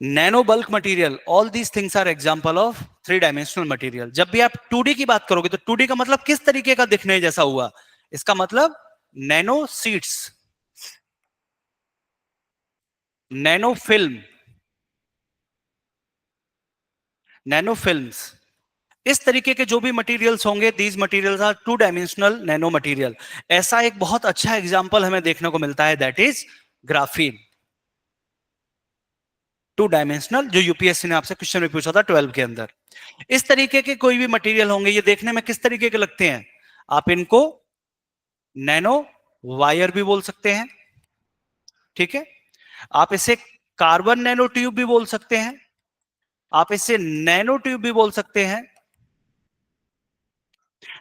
nano bulk material, all these things are example of 3 dimensional material. जब भी आप 2D की बात करोगे तो 2D का मतलब किस तरीके का दिखने जैसा हुआ, इसका मतलब nano seeds, nano film, nano films, इस तरीके के जो भी मटेरियल्स होंगे, these materials are 2 dimensional nano material. ऐसा एक बहुत अच्छा एग्जांपल हमें देखने को मिलता है, दैट इज ग्राफीन. 2 डायमेंशनल, जो यूपीएससी ने आपसे क्वेश्चन में पूछा था 12 के अंदर. इस तरीके के कोई भी मटेरियल होंगे, ये देखने में किस तरीके के लगते हैं, आप इनको नैनो वायर भी बोल सकते हैं. ठीक है, आप इसे कार्बन नैनो ट्यूब भी बोल सकते हैं, आप इसे नैनो ट्यूब भी बोल सकते हैं,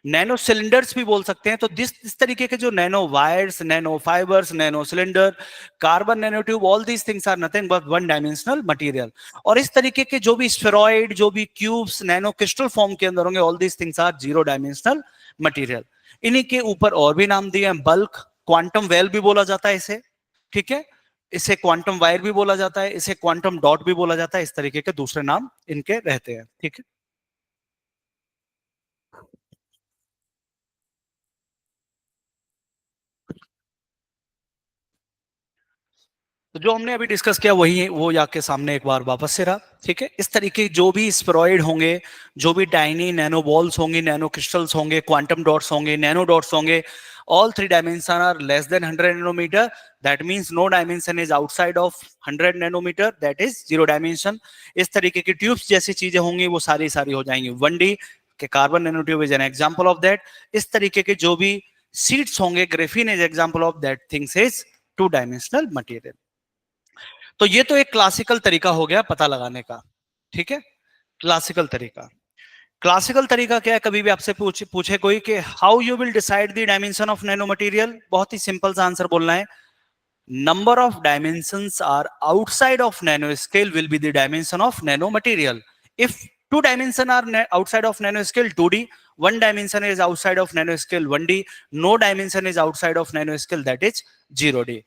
नैनो सिलेंडर्स भी बोल सकते हैं. तो इस तरीके के जो nano wires, nano fibres, nano cylinder, carbon nano tube, all these things are nothing but 1 dimensional material. और इस तरीके के जो भी स्फेरॉइड, जो भी क्यूब्स नैनो क्रिस्टल फॉर्म के अंदर होंगे, all these things are 0 dimensional material. इन्हीं के ऊपर और भी नाम दिए हैं. बल्क, क्वांटम वेल भी बोला जाता है इसे. ठीक है, इसे क्वांटम वायर भी बोला जाता है, इसे क्वांटम डॉट भी बोला जाता है. इस तरीके के दूसरे नाम इनके रहते हैं. ठीक है, तो जो हमने अभी डिस्कस किया वही वो आपके सामने एक बार वापस से रहा. ठीक है, इस तरीके जो भी स्पेरॉइड होंगे, जो भी टाइनी नैनो बॉल्स होंगी, नैनो क्रिस्टल्स होंगे, क्वांटम डॉट्स होंगे, नैनो डॉट्स होंगे, all 3 dimension are less than 100 nanometer. That means no dimension is outside of 100 nanometer, that is 0 dimension. इस तरीके की ट्यूब्स जैसी चीजें होंगी वो सारी सारी हो जाएंगी 1D के. Carbon nano tube is an example of that. इस तरीके के जो भी सीड्स होंगे, graphene is example of that things is 2 dimensional material. तो ये तो एक क्लासिकल तरीका हो गया पता लगाने का. ठीक है, क्लासिकल तरीका. क्लासिकल तरीका क्या है, कभी भी आपसे पूछे कोई कि how you will decide the dimension of nano material, बहुत ही सिंपल सा आंसर बोलना है. Number of dimensions are outside of nano scale will be the dimension of nano material. If 2 dimension are outside of nano scale 2D, 1 dimension is outside of nano scale 1D, no dimension is outside of nano scale, that is 0D.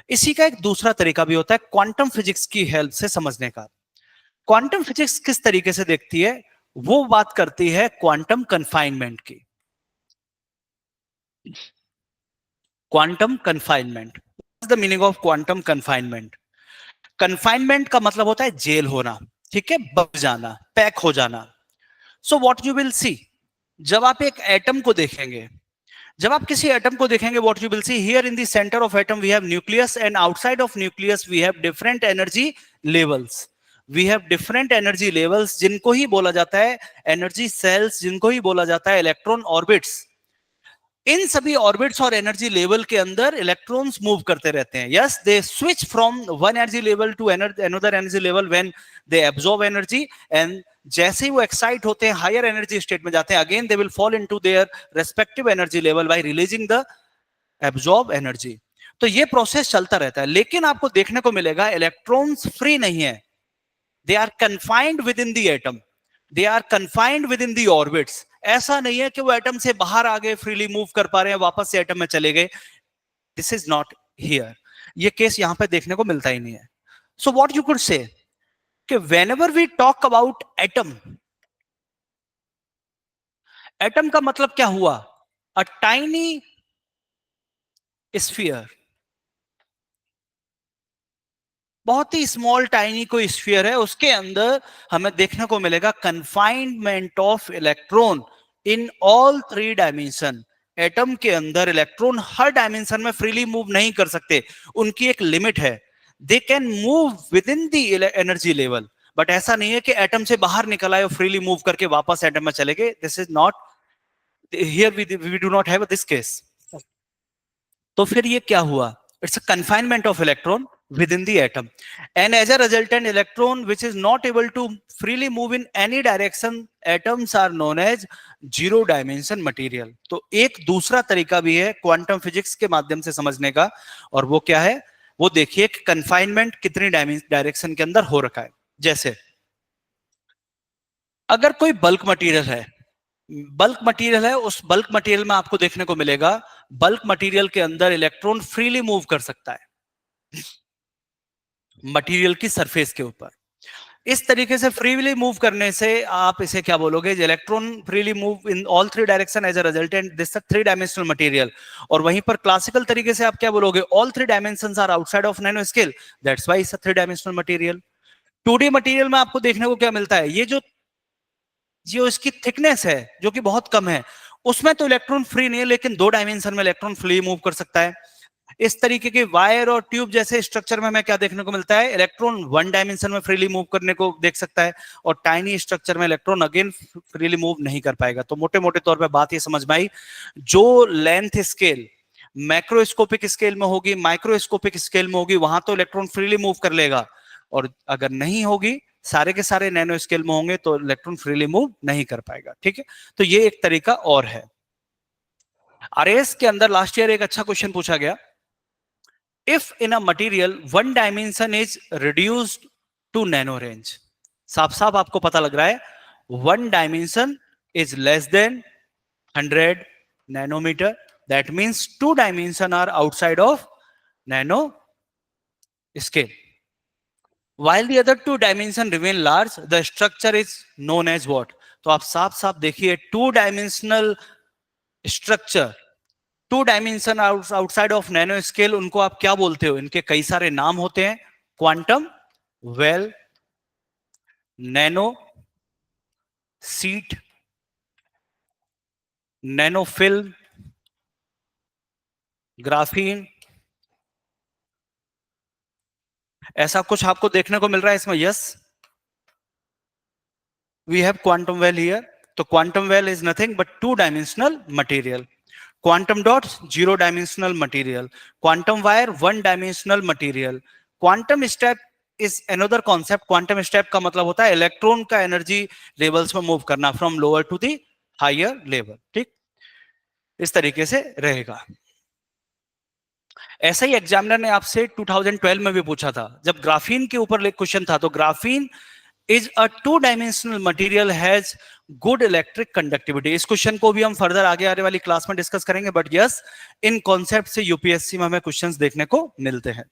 इसी का एक दूसरा तरीका भी होता है quantum physics की help से समझने का. क्वांटम फिजिक्स किस तरीके से देखती है, वो बात करती है क्वांटम कन्फाइनमेंट की. Quantum confinement, the meaning of quantum confinement. Confinement का मतलब होता है जेल होना. ठीक है, बंद जाना, पैक हो जाना. सो व्हाट यू विल सी, जब आप एक एटम को देखेंगे, जब आप किसी एटम को देखेंगे, what you will see, here in the centre of atom we have nucleus and outside of nucleus we have different energy levels. We have different energy levels, जिनको ही बोला जाता है एनर्जी सेल्स, जिनको ही बोला जाता है इलेक्ट्रॉन ऑर्बिट्स. इन सभी ऑर्बिट्स और एनर्जी लेवल के अंदर इलेक्ट्रॉन्स मूव करते रहते हैं. Yes, they switch from one energy level to another energy level when they absorb energy, and जैसे ही वो एक्साइट होते हैं हायर एनर्जी स्टेट में जाते हैं, again they will fall into their respective energy level by releasing the absorb energy. तो ये प्रोसेस चलता रहता है. लेकिन आपको देखने को मिलेगा इलेक्ट्रॉन्स फ्री नहीं है. They are confined within the atom, they are confined within the orbits. ऐसा नहीं है कि वो एटम से बाहर आ गए, फ्रीली मूव कर पा रहे हैं, वापस से एटम में चले गए. This is not here. ये केस यहां पे देखने को मिलता ही नहीं है. So what you could say कि whenever we talk about atom, atom का मतलब क्या हुआ, अ टाइनी स्फीयर, बहुत ही स्मॉल टाइनी कोई स्फीयर है, उसके अंदर हमें देखने को मिलेगा confinement of electron in all 3 dimension. Atom के अंदर इलेक्ट्रॉन हर डायमेंशन में फ्रीली मूव नहीं कर सकते, उनकी एक लिमिट है. They can move within the energy level but ऐसा नहीं है कि एटम से बाहर निकल आए और फ्रीली मूव करके वापस एटम में चले गए. This is not, here we do not have this case. तो फिर ये क्या हुआ? It's a confinement of electron within the atom, and as a resultant electron which is not able to freely move in any direction, atoms are known as zero dimension material. तो एक दूसरा तरीका भी है क्वांटम फिजिक्स के माध्यम से समझने का, और वो क्या है? वो देखिए कि कन्फाइनमेंट कितनी डायरेक्शन के अंदर हो रखा है. जैसे अगर कोई बल्क मटेरियल है, उस बल्क मटेरियल में आपको देखने को मिलेगा, बल्क मटेरियल के अंदर इलेक्ट्रॉन फ्रीली मूव कर सकता है मटेरियल की सरफेस के ऊपर. इस तरीके से फ्रीली मूव करने से आप इसे क्या बोलोगे? Electron freely move in all three direction as a resultant this three dimensional material. और वहीं पर क्लासिकल तरीके से आप क्या बोलोगे? All three dimensions are outside of nano scale, that's why it's a three dimensional material. 2D material में आपको देखने को क्या मिलता है? ये जो जो इसकी थिकनेस है जो कि बहुत कम है, उसमें तो इलेक्ट्रॉन फ्री नहीं है, लेकिन 2 डायमेंशन में इलेक्ट्रॉन फ्री मूव कर सकता है. इस तरीके के वायर और ट्यूब जैसे स्ट्रक्चर में हमें क्या देखने को मिलता है? इलेक्ट्रॉन 1 डायमेंशन में फ्रीली मूव करने को देख सकता है, और टाइनी स्ट्रक्चर में इलेक्ट्रॉन अगेन फ्रीली मूव नहीं कर पाएगा. तो मोटे मोटे तौर पे बात ये समझ में आई, जो लेंथ स्केल मैक्रोस्कोपिक स्केल में होगी, माइक्रोस्कोपिक स्केल में होगी, वहां तो इलेक्ट्रॉन फ्रीली मूव कर लेगा, और अगर नहीं होगी, सारे के सारे नैनो स्केल में होंगे, तो इलेक्ट्रॉन फ्रीली मूव नहीं कर पाएगा. ठीक है, तो ये एक तरीका और है. आरएस के अंदर लास्ट ईयर एक अच्छा क्वेश्चन पूछा गया, if in a material one dimension is reduced to nano range. साफ साफ आपको पता लग रहा है, one dimension is less than 100 nanometer. That means 2 dimension are outside of nano scale. While the other 2 dimension remain large, the structure is known as what? तो आप साफ साफ देखिए, 2 dimensional structure, 2 dimension outside of nano scale, उनको आप क्या बोलते हो? इनके कई सारे नाम होते हैं. Quantum well, nano seat, nano film, graphene. ऐसा कुछ आपको देखने को मिल रहा है इसमें? Yes, we have quantum well here. So quantum well is nothing but 2-dimensional material. Quantum dots, 0-dimensional material. Quantum wire, 1-dimensional material. Quantum step is another concept. Quantum step का मतलब होता है इलेक्ट्रॉन का एनर्जी लेवल्स में move करना, from lower to the higher level. ठीक, इस तरीके से रहेगा. ऐसा ही एग्जामिनर ने आपसे 2012 में भी पूछा था, जब ग्राफीन के ऊपर क्वेश्चन था. तो graphene is a two-dimensional material has good electric conductivity. इस क्वेश्चन को भी हम फर्दर आगे आने वाली क्लास में डिस्कस करेंगे, बट यस, इन कॉन्सेप्ट से यूपीएससी में हमें क्वेश्चंस देखने को मिलते हैं.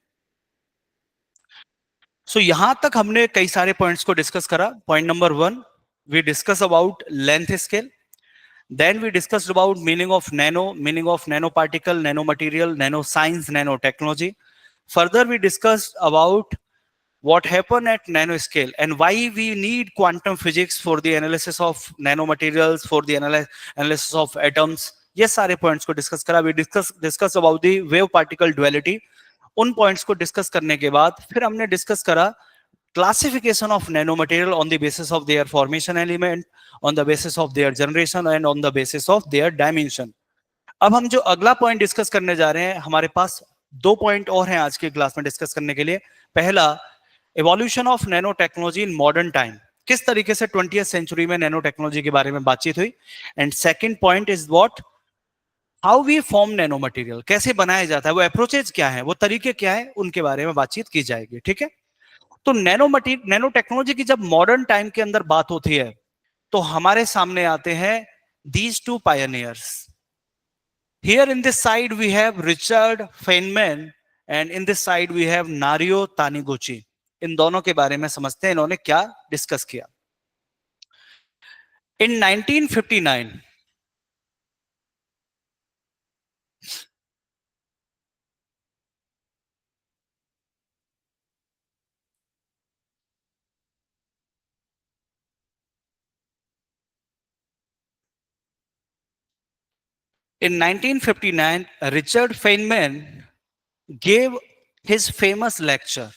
सो यहां तक हमने कई सारे पॉइंट्स को डिस्कस करा. Point number 1, we discuss about length scale. Then we discussed about meaning of nano particle, nano material, nano science, nano technology. Further, we discussed about what happened at nanoscale and why we need quantum physics for the analysis of nanomaterials, for the analysis of atoms. ये सारे points को discuss करा. We discuss about the wave particle duality. उन points को discuss करने के बाद फिर हमने डिस्कस करा classification of nanomaterial on the basis of their formation element, on the basis of their generation, and on the basis of their dimension. अब हम जो अगला पॉइंट डिस्कस करने जा रहे हैं, हमारे पास 2 पॉइंट और हैं आज के क्लास में डिस्कस करने के लिए. पहला, evolution of nano technology in modern time. किस तरीके से 20वीं सेंचुरी में नैनो टेक्नोलॉजी के बारे में बातचीत हुई. And second point is what, how we form nano material, कैसे बनाया जाता है, वो अप्रोचेज क्या है, वो तरीके क्या है, उनके बारे में बातचीत की जाएगी. ठीक है, तो नैनो टेक्नोलॉजी की जब मॉडर्न टाइम के अंदर बात होती है, तो हमारे सामने आते हैं these two pioneers. Here in this side we have Richard Feynman and in this side we have Nario Taniguchi. इन दोनों के बारे में समझते हैं इन्होंने क्या डिस्कस किया. In 1959, in 1959, Richard Feynman gave his famous lecture.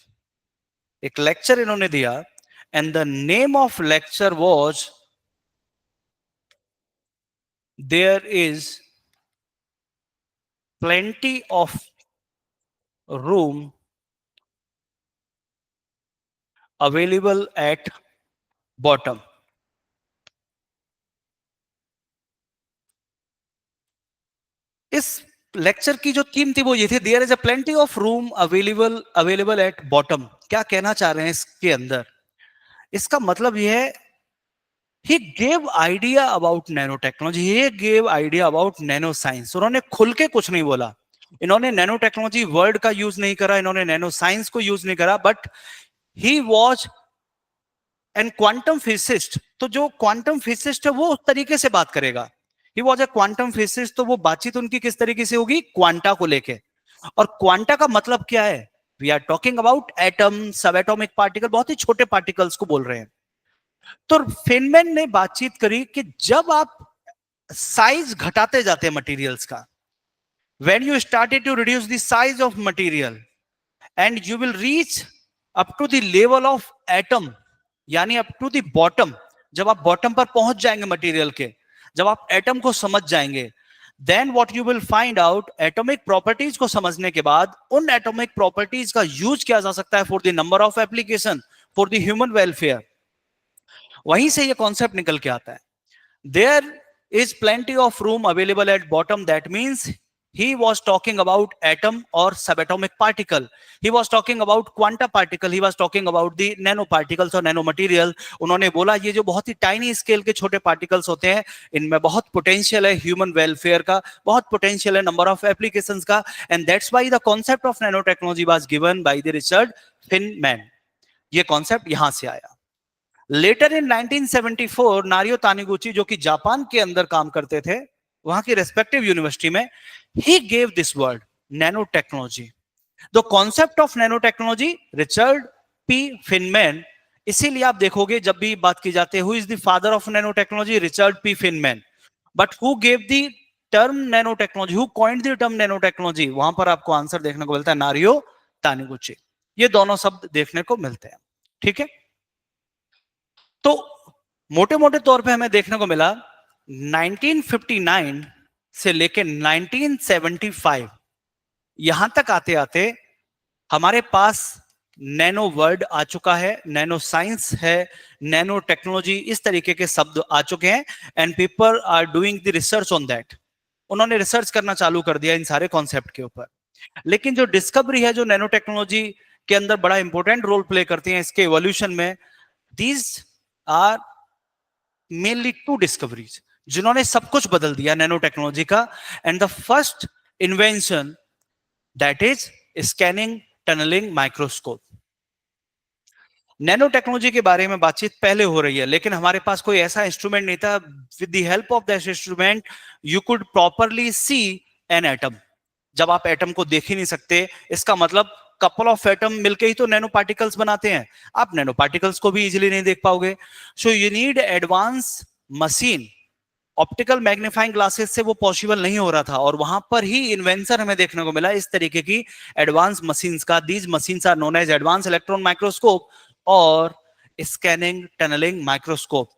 एक लेक्चर इन्होंने दिया, and the name of lecture was There is plenty of room available at bottom. इस लेक्चर की जो थीम थी वो ये थी, there is a plenty of room available at bottom. क्या कहना चाह रहे हैं इसके अंदर? इसका मतलब ये है, he gave idea about nano technology, he gave idea about nano science. उन्होंने खुल के कुछ नहीं बोला, इन्होंने नैनो टेक्नोलॉजी वर्ड का यूज नहीं करा, इन्होंने नैनो साइंस को यूज नहीं करा, but he was an quantum physicist. तो जो क्वांटम फिजिसिस्ट है वो उस तरीके से बात करेगा। He was a quantum physicist, तो वो बातचीत उनकी किस तरीके से होगी? क्वांटा को लेके। और क्वांटा का मतलब क्या है? We are talking about atom, subatomic particle, बहुत ही छोटे पार्टिकल्स को बोल रहे हैं। तो फेनमैन ने बातचीत करी कि जब आप साइज घटाते जाते हैं मटेरियल्स का, when you started to reduce the size of material and you will reach up to the level of atom, यानी up to the bottom, जब आप बॉटम पर पहुंच जाएंगे मटेरियल के, जब आप एटम को समझ जाएंगे, then what you will find out, atomic properties को समझने के बाद उन एटॉमिक प्रॉपर्टीज का यूज किया जा सकता है for the number of application, for the human welfare. वहीं से ये कॉन्सेप्ट निकल के आता है, there is plenty of room available at bottom, that means he was talking about atom or subatomic particle, he was talking about quanta particle, he was talking about the nano particles or nano material। उन्होंने बोला ये जो बहुत ही tiny scale के छोटे particles होते हैं, इनमें बहुत पोटेंशियल है ह्यूमन वेलफेयर का, बहुत पोटेंशियल है नंबर ऑफ एप्लीकेशंस का, and that's why the concept of nano technology was given by the Richard Feynman. ये कॉन्सेप्ट यहां से आया। लेटर इन 1974 नारियो तानिगुची, जो कि जापान के अंदर काम करते थे, वहां की रेस्पेक्टिव यूनिवर्सिटी में, he gave this word nano technology. The concept of nano technology, Richard P Feynman. इसीलिए आप देखोगे जब भी बात की जाती है who is the father of nano technology, Richard P Feynman, but who gave the term nano technology, who coined the term nano technology, वहां पर आपको आंसर देखने को मिलता है नारियो तानिगुची। ये दोनों शब्द देखने को मिलते हैं, ठीक है। तो मोटे मोटे तौर पे हमें देखने को मिला 1959 से लेके 1975 यहां तक आते आते हमारे पास नैनो वर्ड आ चुका है, नैनो साइंस है, नैनो टेक्नोलॉजी, इस तरीके के शब्द आ चुके हैं, and people are doing the research on that. उन्होंने रिसर्च करना चालू कर दिया इन सारे कॉन्सेप्ट के ऊपर। लेकिन जो डिस्कवरी है, जो नैनो टेक्नोलॉजी के अंदर बड़ा इंपॉर्टेंट रोल प्ले करती है इसके इवोल्यूशन में, these are mainly two discoveries जिन्होंने सब कुछ बदल दिया नैनो टेक्नोलॉजी का। And the first invention that is scanning tunnelling microscope. Nano technology के बारे में बातचीत पहले हो रही है, लेकिन हमारे पास कोई ऐसा इंस्ट्रूमेंट नहीं था with the help of that instrument you could properly see an atom. जब आप एटम को देख ही नहीं सकते, इसका मतलब कपल ऑफ एटम मिलके ही तो नैनो पार्टिकल्स बनाते हैं, आप नैनो पार्टिकल्स को भी इजीली नहीं देख पाओगे। So you need advance machine. Optical magnifying glasses से वो पॉसिबल नहीं हो रहा था, और वहां पर ही इन्वेंशन हमें देखने को मिला इस तरीके की एडवांस मशीन्स का। These machines are known as advance electron microscope और स्कैनिंग टनलिंग माइक्रोस्कोप।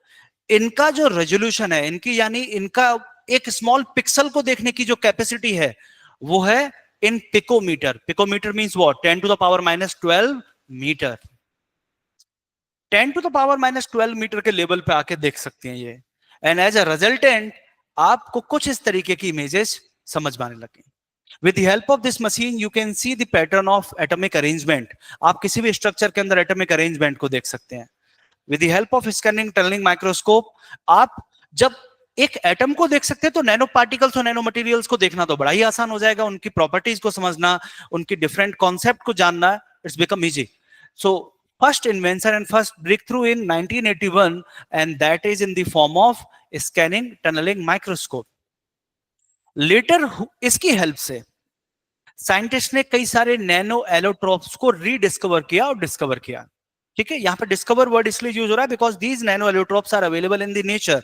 इनका जो रेजोल्यूशन है, इनकी यानी इनका एक स्मॉल पिक्सल को देखने की जो कैपेसिटी है वो है in picometre. Picometre means what? 10 to the power -12 metre. 10 to the power -12 metre के लेवल पे आके देख सकते हैं ये। एंड एज अ रिजल्टेंट आपको कुछ इस तरीके की इमेजेस समझ में आने लगी। With the help of this machine, you can see the pattern of atomic arrangement. आप किसी भी स्ट्रक्चर के अंदर atomic arrangement को देख सकते हैं। With the help of scanning tunneling microscope, आप जब एक एटम को देख सकते हैं तो नैनो पार्टिकल्स और नैनो मटेरियल्स को देखना तो बड़ा ही आसान हो जाएगा, उनकी प्रॉपर्टीज को समझना, उनकी डिफरेंट कॉन्सेप्ट को जानना, it's become easy. So first invention and first breakthrough in 1981, and that is in the form of scanning tunnelling microscope. Later इसकी हेल्प से साइंटिस्ट ने कई सारे नैनो एलोट्रोप्स को रीडिस्कवर किया और डिस्कवर किया। ठीक है, यहां पर डिस्कवर वर्ड इसलिए यूज हो रहा है because these nano allotropes are available in the nature.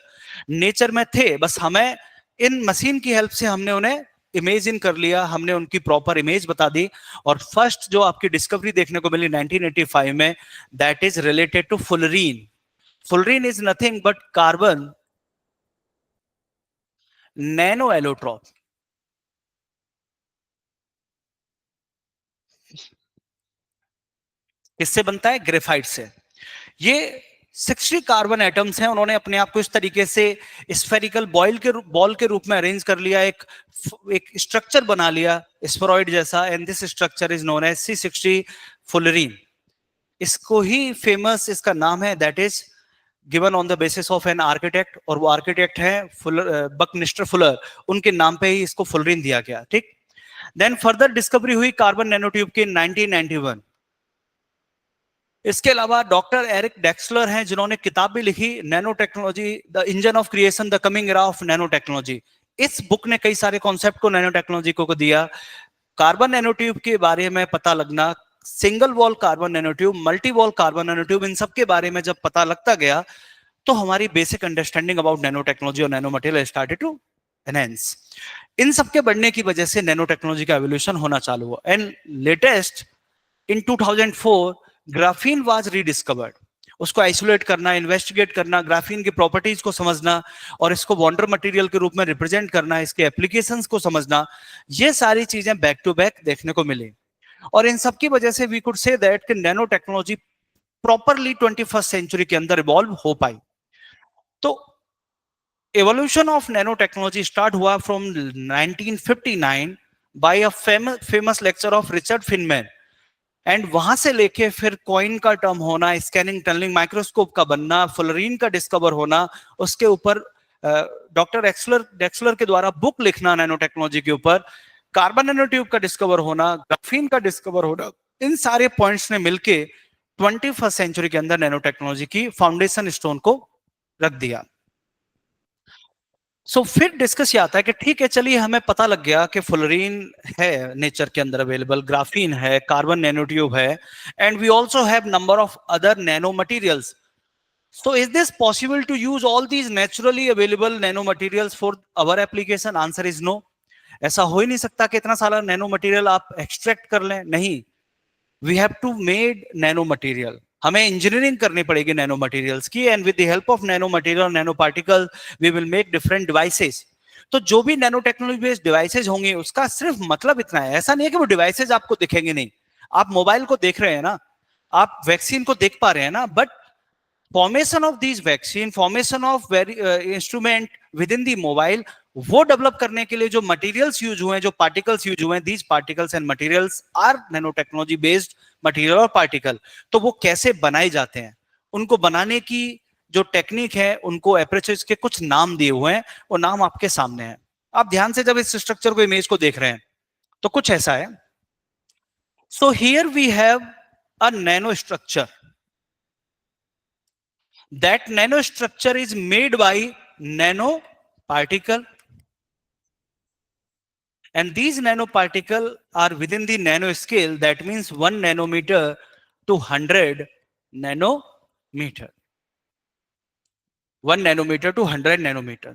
Nature में थे, बस हमें इन मशीन की हेल्प से हमने उन्हें इमेजिन कर लिया, हमने उनकी प्रॉपर इमेज बता दी, और फर्स्ट जो आपकी डिस्कवरी देखने को मिली 1985 में, that is related to fullerene. Fullerene is nothing but carbon nano allotrope. किससे बनता है? ग्रेफाइट से. ये 60 कार्बन एटम्स हैं, उन्होंने अपने आप को इस तरीके से स्फेरिकल बॉल के रूप में अरेंज कर लिया, एक स्ट्रक्चर बना लिया स्फेरॉइड जैसा, and this structure is known as C60 fullerene. इसको ही फेमस इसका नाम है, that is given on the basis of an architect, और वो आर्किटेक्ट है बकमिस्टर फुलर. उनके नाम पे ही इसको फुलरीन दिया गया. ठीक. देन फर्दर डिस्कवरी हुई कार्बन नैनोट्यूब की 1991. इसके अलावा डॉक्टर एरिक डेक्सलर हैं, जिन्होंने किताब भी लिखी, nano technology the engine of creation, the coming era of nano technology. इस बुक ने कई सारे कॉन्सेप्ट को नैनो टेक्नोलॉजी को दिया. कार्बन नैनोट्यूब के बारे में पता लगना, single wall carbon nanotube, multi wall carbon nanotube, इन सब के बारे में जब पता लगता गया, तो हमारी basic understanding about nano technology और nano material started to enhance. इन सब के बढ़ने की वजह से नैनो टेक्नोलॉजी का एवोल्यूशन होना चालू हुआ. And latest in 2004 graphene was rediscovered. उसको आइसोलेट करना, इन्वेस्टिगेट करना, ग्राफीन की प्रॉपर्टीज को समझना, और इसको वॉन्डर मटेरियल के रूप में रिप्रेजेंट करना, इसके एप्लीकेशंस को समझना, ये सारी चीजें बैक टू बैक देखने को मिली. और इन सब की वजह से वी कुड से दैट कि nano technology properly 21st century के अंदर इवॉल्व हो पाई. तो evolution of nano technology start हुआ from 1959 by a famous lecture of Richard Feynman. And वहां से लेके फिर कॉइन का टर्म होना, स्कैनिंग टनलिंग माइक्रोस्कोप का बनना, फुलरीन का डिस्कवर होना, उसके ऊपर डॉक्टर डेक्सलर के द्वारा बुक लिखना नैनो टेक्नोलॉजी के ऊपर, कार्बन नैनोट्यूब का डिस्कवर होना, ग्राफीन का डिस्कवर होना, इन सारे पॉइंट्स ने मिलके 21st सेंचुरी के अंदर नैनो टेक्नोलॉजी की फाउंडेशन स्टोन को रख दिया. फिर डिस्कस ये आता है कि ठीक है, चलिए हमें पता लग गया कि फुलरीन है नेचर के अंदर अवेलेबल, ग्राफीन है, कार्बन नैनोट्यूब है, and we also have number of other nano materials. So is this possible to use all these naturally available nanomaterials for our application? Answer is no. ऐसा हो ही नहीं सकता कि इतना सारा नैनो मटेरियल आप एक्सट्रैक्ट कर लें. नहीं, we have to made nano material. हमें इंजीनियरिंग करनी पड़ेगी नैनो मटेरियल्स की, and with the help of nano material, nano particle, we will make different devices. तो जो भी नैनो टेक्नोलॉजी बेस्ड डिवाइसेज होंगे, उसका सिर्फ मतलब इतना है, ऐसा नहीं है कि वो डिवाइसेज आपको दिखेंगे नहीं. आप मोबाइल को देख रहे हैं ना, आप वैक्सीन को देख पा रहे हैं ना, but formation of these vaccine, formation of instrument with in the mobile, वो डेवलप करने के लिए जो मटेरियल्स यूज हुए हैं, जो पार्टिकल्स यूज हुए हैं, these particles and materials are nano technology based material और पार्टिकल. तो वो कैसे बनाए जाते हैं, उनको बनाने की जो टेक्निक है, उनको एपरेचर्स के कुछ नाम दिए हुए हैं, वो नाम आपके सामने है. आप ध्यान से जब इस स्ट्रक्चर को, इमेज को देख रहे हैं, तो कुछ ऐसा है. So here we have a nano structure. That nanostructure is made by nanoparticle, and these nanoparticle are within the nanoscale. That means 1 nanometer to 100 nanometer. 1 nanometer to 100 nanometer.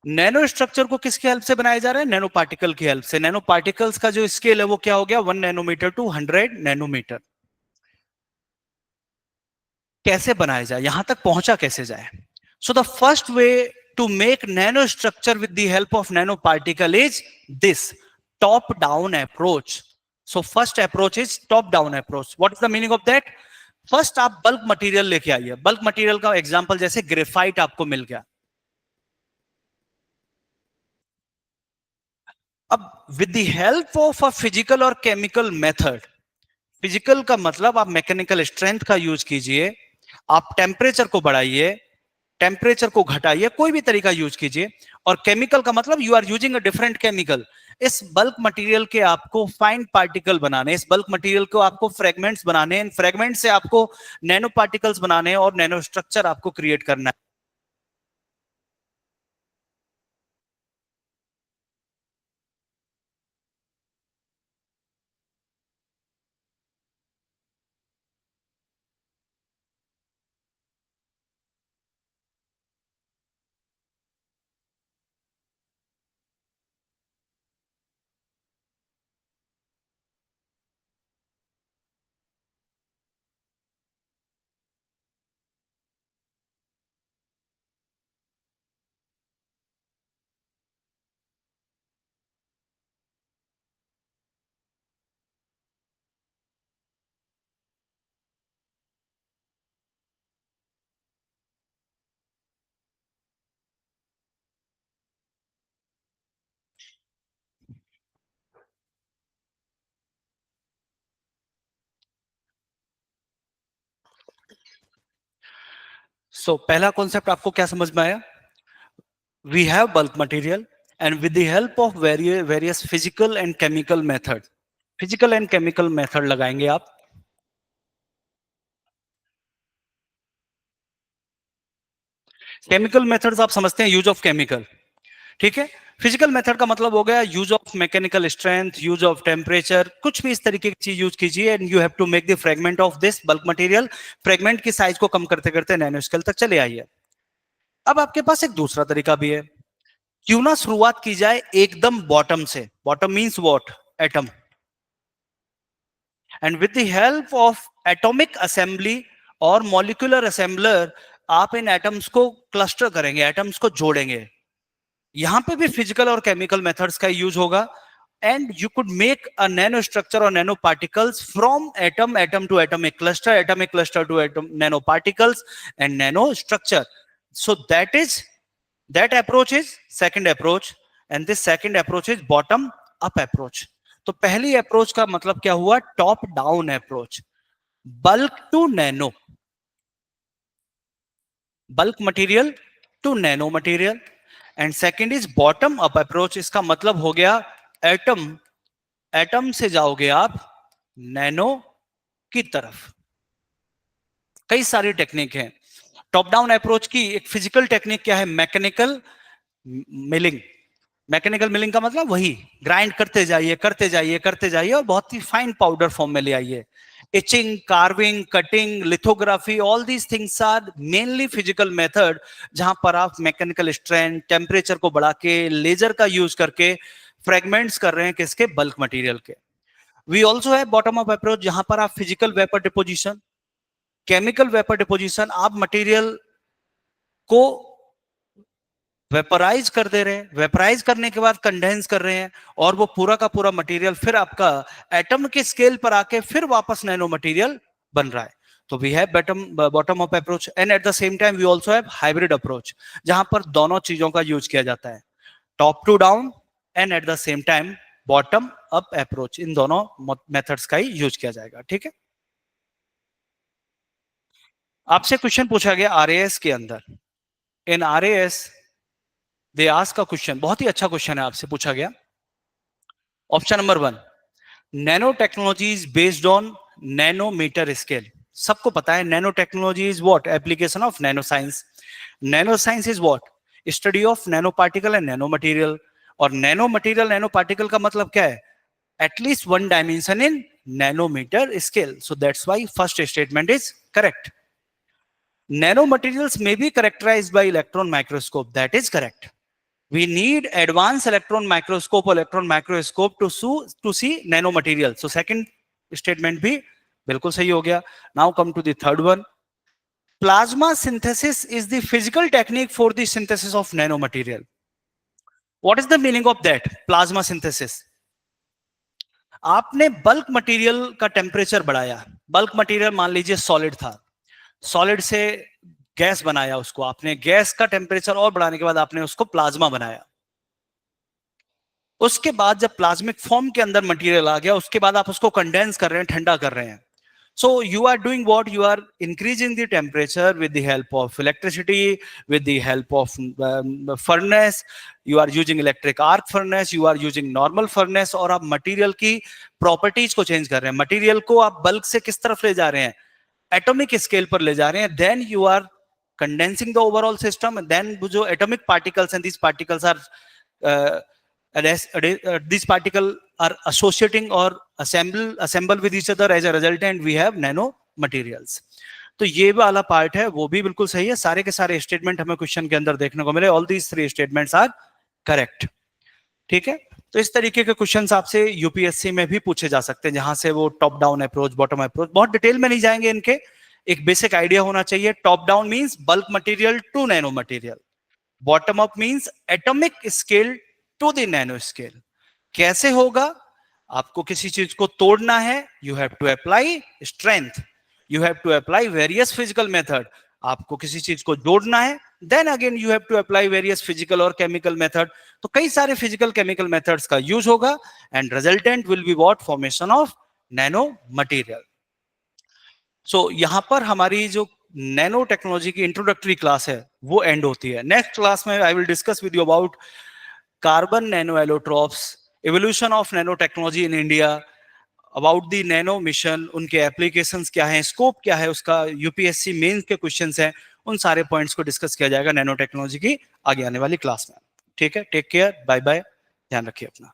Nano structure को किसकी हेल्प से बनाया जा रहा है? Nano particle की help से. Nano particles का जो स्केल है वो क्या हो गया? 1 नैनोमीटर टू 100 नैनोमीटर. कैसे बनाया जाए, यहां तक पहुंचा कैसे जाए? So the first way to make nanostructure with the help of nanoparticle is this top-down approach. So first approach is top-down approach. What is the meaning of that? First आप bulk material लेके आइए. Bulk material का example जैसे graphite आपको मिल गया. अब with the help of a physical और chemical method, physical का मतलब आप मैकेनिकल स्ट्रेंथ का यूज कीजिए, आप टेम्परेचर को बढ़ाइए, टेम्परेचर को घटाइए, कोई भी तरीका यूज कीजिए. और केमिकल का मतलब you are using a different chemical. इस बल्क मटेरियल के आपको फाइन पार्टिकल बनाने, इस बल्क मटेरियल को आपको फ्रेगमेंट्स बनाने, इन फ्रेगमेंट से आपको नैनो पार्टिकल्स बनाने और नैनो स्ट्रक्चर आपको क्रिएट करना है. पहला कॉन्सेप्ट आपको क्या समझ में आया? We have bulk material and with the help of various physical and chemical method, physical and chemical method लगाएंगे आप। केमिकल मेथड्स आप समझते हैं, यूज ऑफ केमिकल, ठीक है। फिजिकल मेथड का मतलब हो गया use of mechanical strength, use of temperature, कुछ भी इस तरीके की चीज यूज कीजिए and you have to make the fragment of this bulk material. Fragment की साइज को कम करते करते नैनो स्केल तक चले आइए। अब आपके पास एक दूसरा तरीका भी है, क्यों ना शुरुआत की जाए एकदम बॉटम से। Bottom means what? Atom. And with the help of atomic assembly और मॉलिक्यूलर असेंबलर आप इन एटम्स को क्लस्टर करेंगे, एटम्स को जोड़ेंगे। यहां पे भी फिजिकल और केमिकल मेथड्स का यूज होगा and you could make a nano structure और nano particles from atom to atomic cluster to atom nano particles and nano structure. So that approach is second approach and this second approach is bottom up approach. तो पहली approach का मतलब क्या हुआ? Top down approach, bulk to nano, bulk material to nano material. And second is bottom up approach, इसका मतलब हो गया एटम से जाओगे आप नैनो की तरफ। कई सारी टेक्निक है। टॉप डाउन अप्रोच की एक फिजिकल टेक्निक क्या है? Mechanical milling. मैकेनिकल मिलिंग का मतलब वही, ग्राइंड करते जाइए करते जाइए करते जाइए और बहुत ही फाइन पाउडर फॉर्म में ले आइए। Etching, carving, cutting, lithography, all these things are mainly physical method, जहां पर आप मैकेनिकल स्ट्रेंथ, टेम्परेचर को बढ़ा के, लेजर का यूज करके फ्रेगमेंट्स कर रहे हैं किसके? बल्क मटेरियल के। वी ऑल्सो है बॉटम अप अप्रोच, जहां पर आप physical vapour deposition, chemical vapour deposition, आप मटेरियल को वेपराइज कर दे रहे हैं, वेपराइज करने के बाद कंडेंस कर रहे हैं और वो पूरा का पूरा मटेरियल फिर आपका एटम के स्केल पर आके फिर वापस नैनो मटेरियल बन रहा है। तो we have bottom up approach and at the same time we also have hybrid approach, जहां पर दोनों चीजों का यूज किया जाता है, top to down and at the same time bottom up approach. इन दोनों मेथड्स का ही यूज किया जाएगा, ठीक है। आपसे क्वेश्चन पूछा गया आरएएस के अंदर, in RAS they ask a question, बहुत ही अच्छा क्वेश्चन है, आपसे पूछा गया। Option number 1, nano technology is based on nanometre scale. सबको पता है nano technology is what? Application of nano science. Nano science is what? Study of nano particle and nano material. और नैनो मटेरियल, नैनो पार्टिकल का मतलब क्या है? At least one dimension in nanometre scale. So that's why first statement is correct. Nanomaterials may be characterized by electron microscope. That is correct. We need advanced electron microscope or electron microscope to see nanomaterials. So second statement भी बिल्कुल सही हो गया. Now come to the third one. Plasma synthesis is the physical technique for the synthesis of nanomaterial. What is the meaning of that? Plasma synthesis. आपने bulk material का temperature बढ़ाया. Bulk material मान लीजिए सॉलिड था, solid से gas बनाया, उसको आपने गैस का टेम्परेचर और बढ़ाने के बाद आपने उसको प्लाज्मा बनाया. उसके बाद जब प्लाज्मिक फॉर्म के अंदर मटेरियल आ गया, उसके बाद आप उसको कंडेंस कर रहे हैं, ठंडा कर रहे हैं. So you are doing what? You are increasing the temperature with the help of electricity, with the help of furnace. You are using electric arc furnace, you are using normal furnace, और आप material की properties को change कर रहे हैं. Material को आप bulk से किस तरफ ले जा रहे हैं? एटॉमिक स्केल पर ले जा रहे हैं. Then you are condensing the overall system. Then जो एटॉमिक पार्टिकल्स हैं, these particles are associating or assemble with each other. As a resultant we have nano materials. तो ये वाला पार्ट है वो भी बिल्कुल सही है. सारे के सारे स्टेटमेंट हमें क्वेश्चन के अंदर देखने को मिले. All these 3 statements are correct, ठीक है. तो इस तरीके के क्वेश्चंस आपसे यूपीएससी में भी पूछे जा सकते हैं, जहां से वो top down approach, bottom approach, बहुत डिटेल में नहीं जाएंगे इनके, एक बेसिक आइडिया होना चाहिए. Top down means bulk material to nano material, bottom up means atomic scale to the nano scale. कैसे होगा? आपको किसी चीज को तोड़ना है, you have to apply strength, you have to apply various physical method. आपको किसी चीज को जोड़ना है, then again you have to apply various physical और केमिकल मेथड. तो कई सारे फिजिकल केमिकल मेथड्स का यूज होगा and resultant will be what? Formation of nano material. So यहां पर हमारी जो नैनो टेक्नोलॉजी की इंट्रोडक्टरी क्लास है वो एंड होती है। नेक्स्ट क्लास में I will discuss with you about carbon nano allotropes, evolution of nano technology in India, about the nano mission, उनके एप्लीकेशंस क्या हैं, स्कोप क्या है उसका, यूपीएससी मेंस के क्वेश्चंस हैं, उन सारे पॉइंट्स को डिस्कस किया जाएगा नैनो टेक्नोलॉजी की आगे आने वाली क्लास में। ठीक है, टेक केयर, बाय बाय, ध्यान रखिए अपना।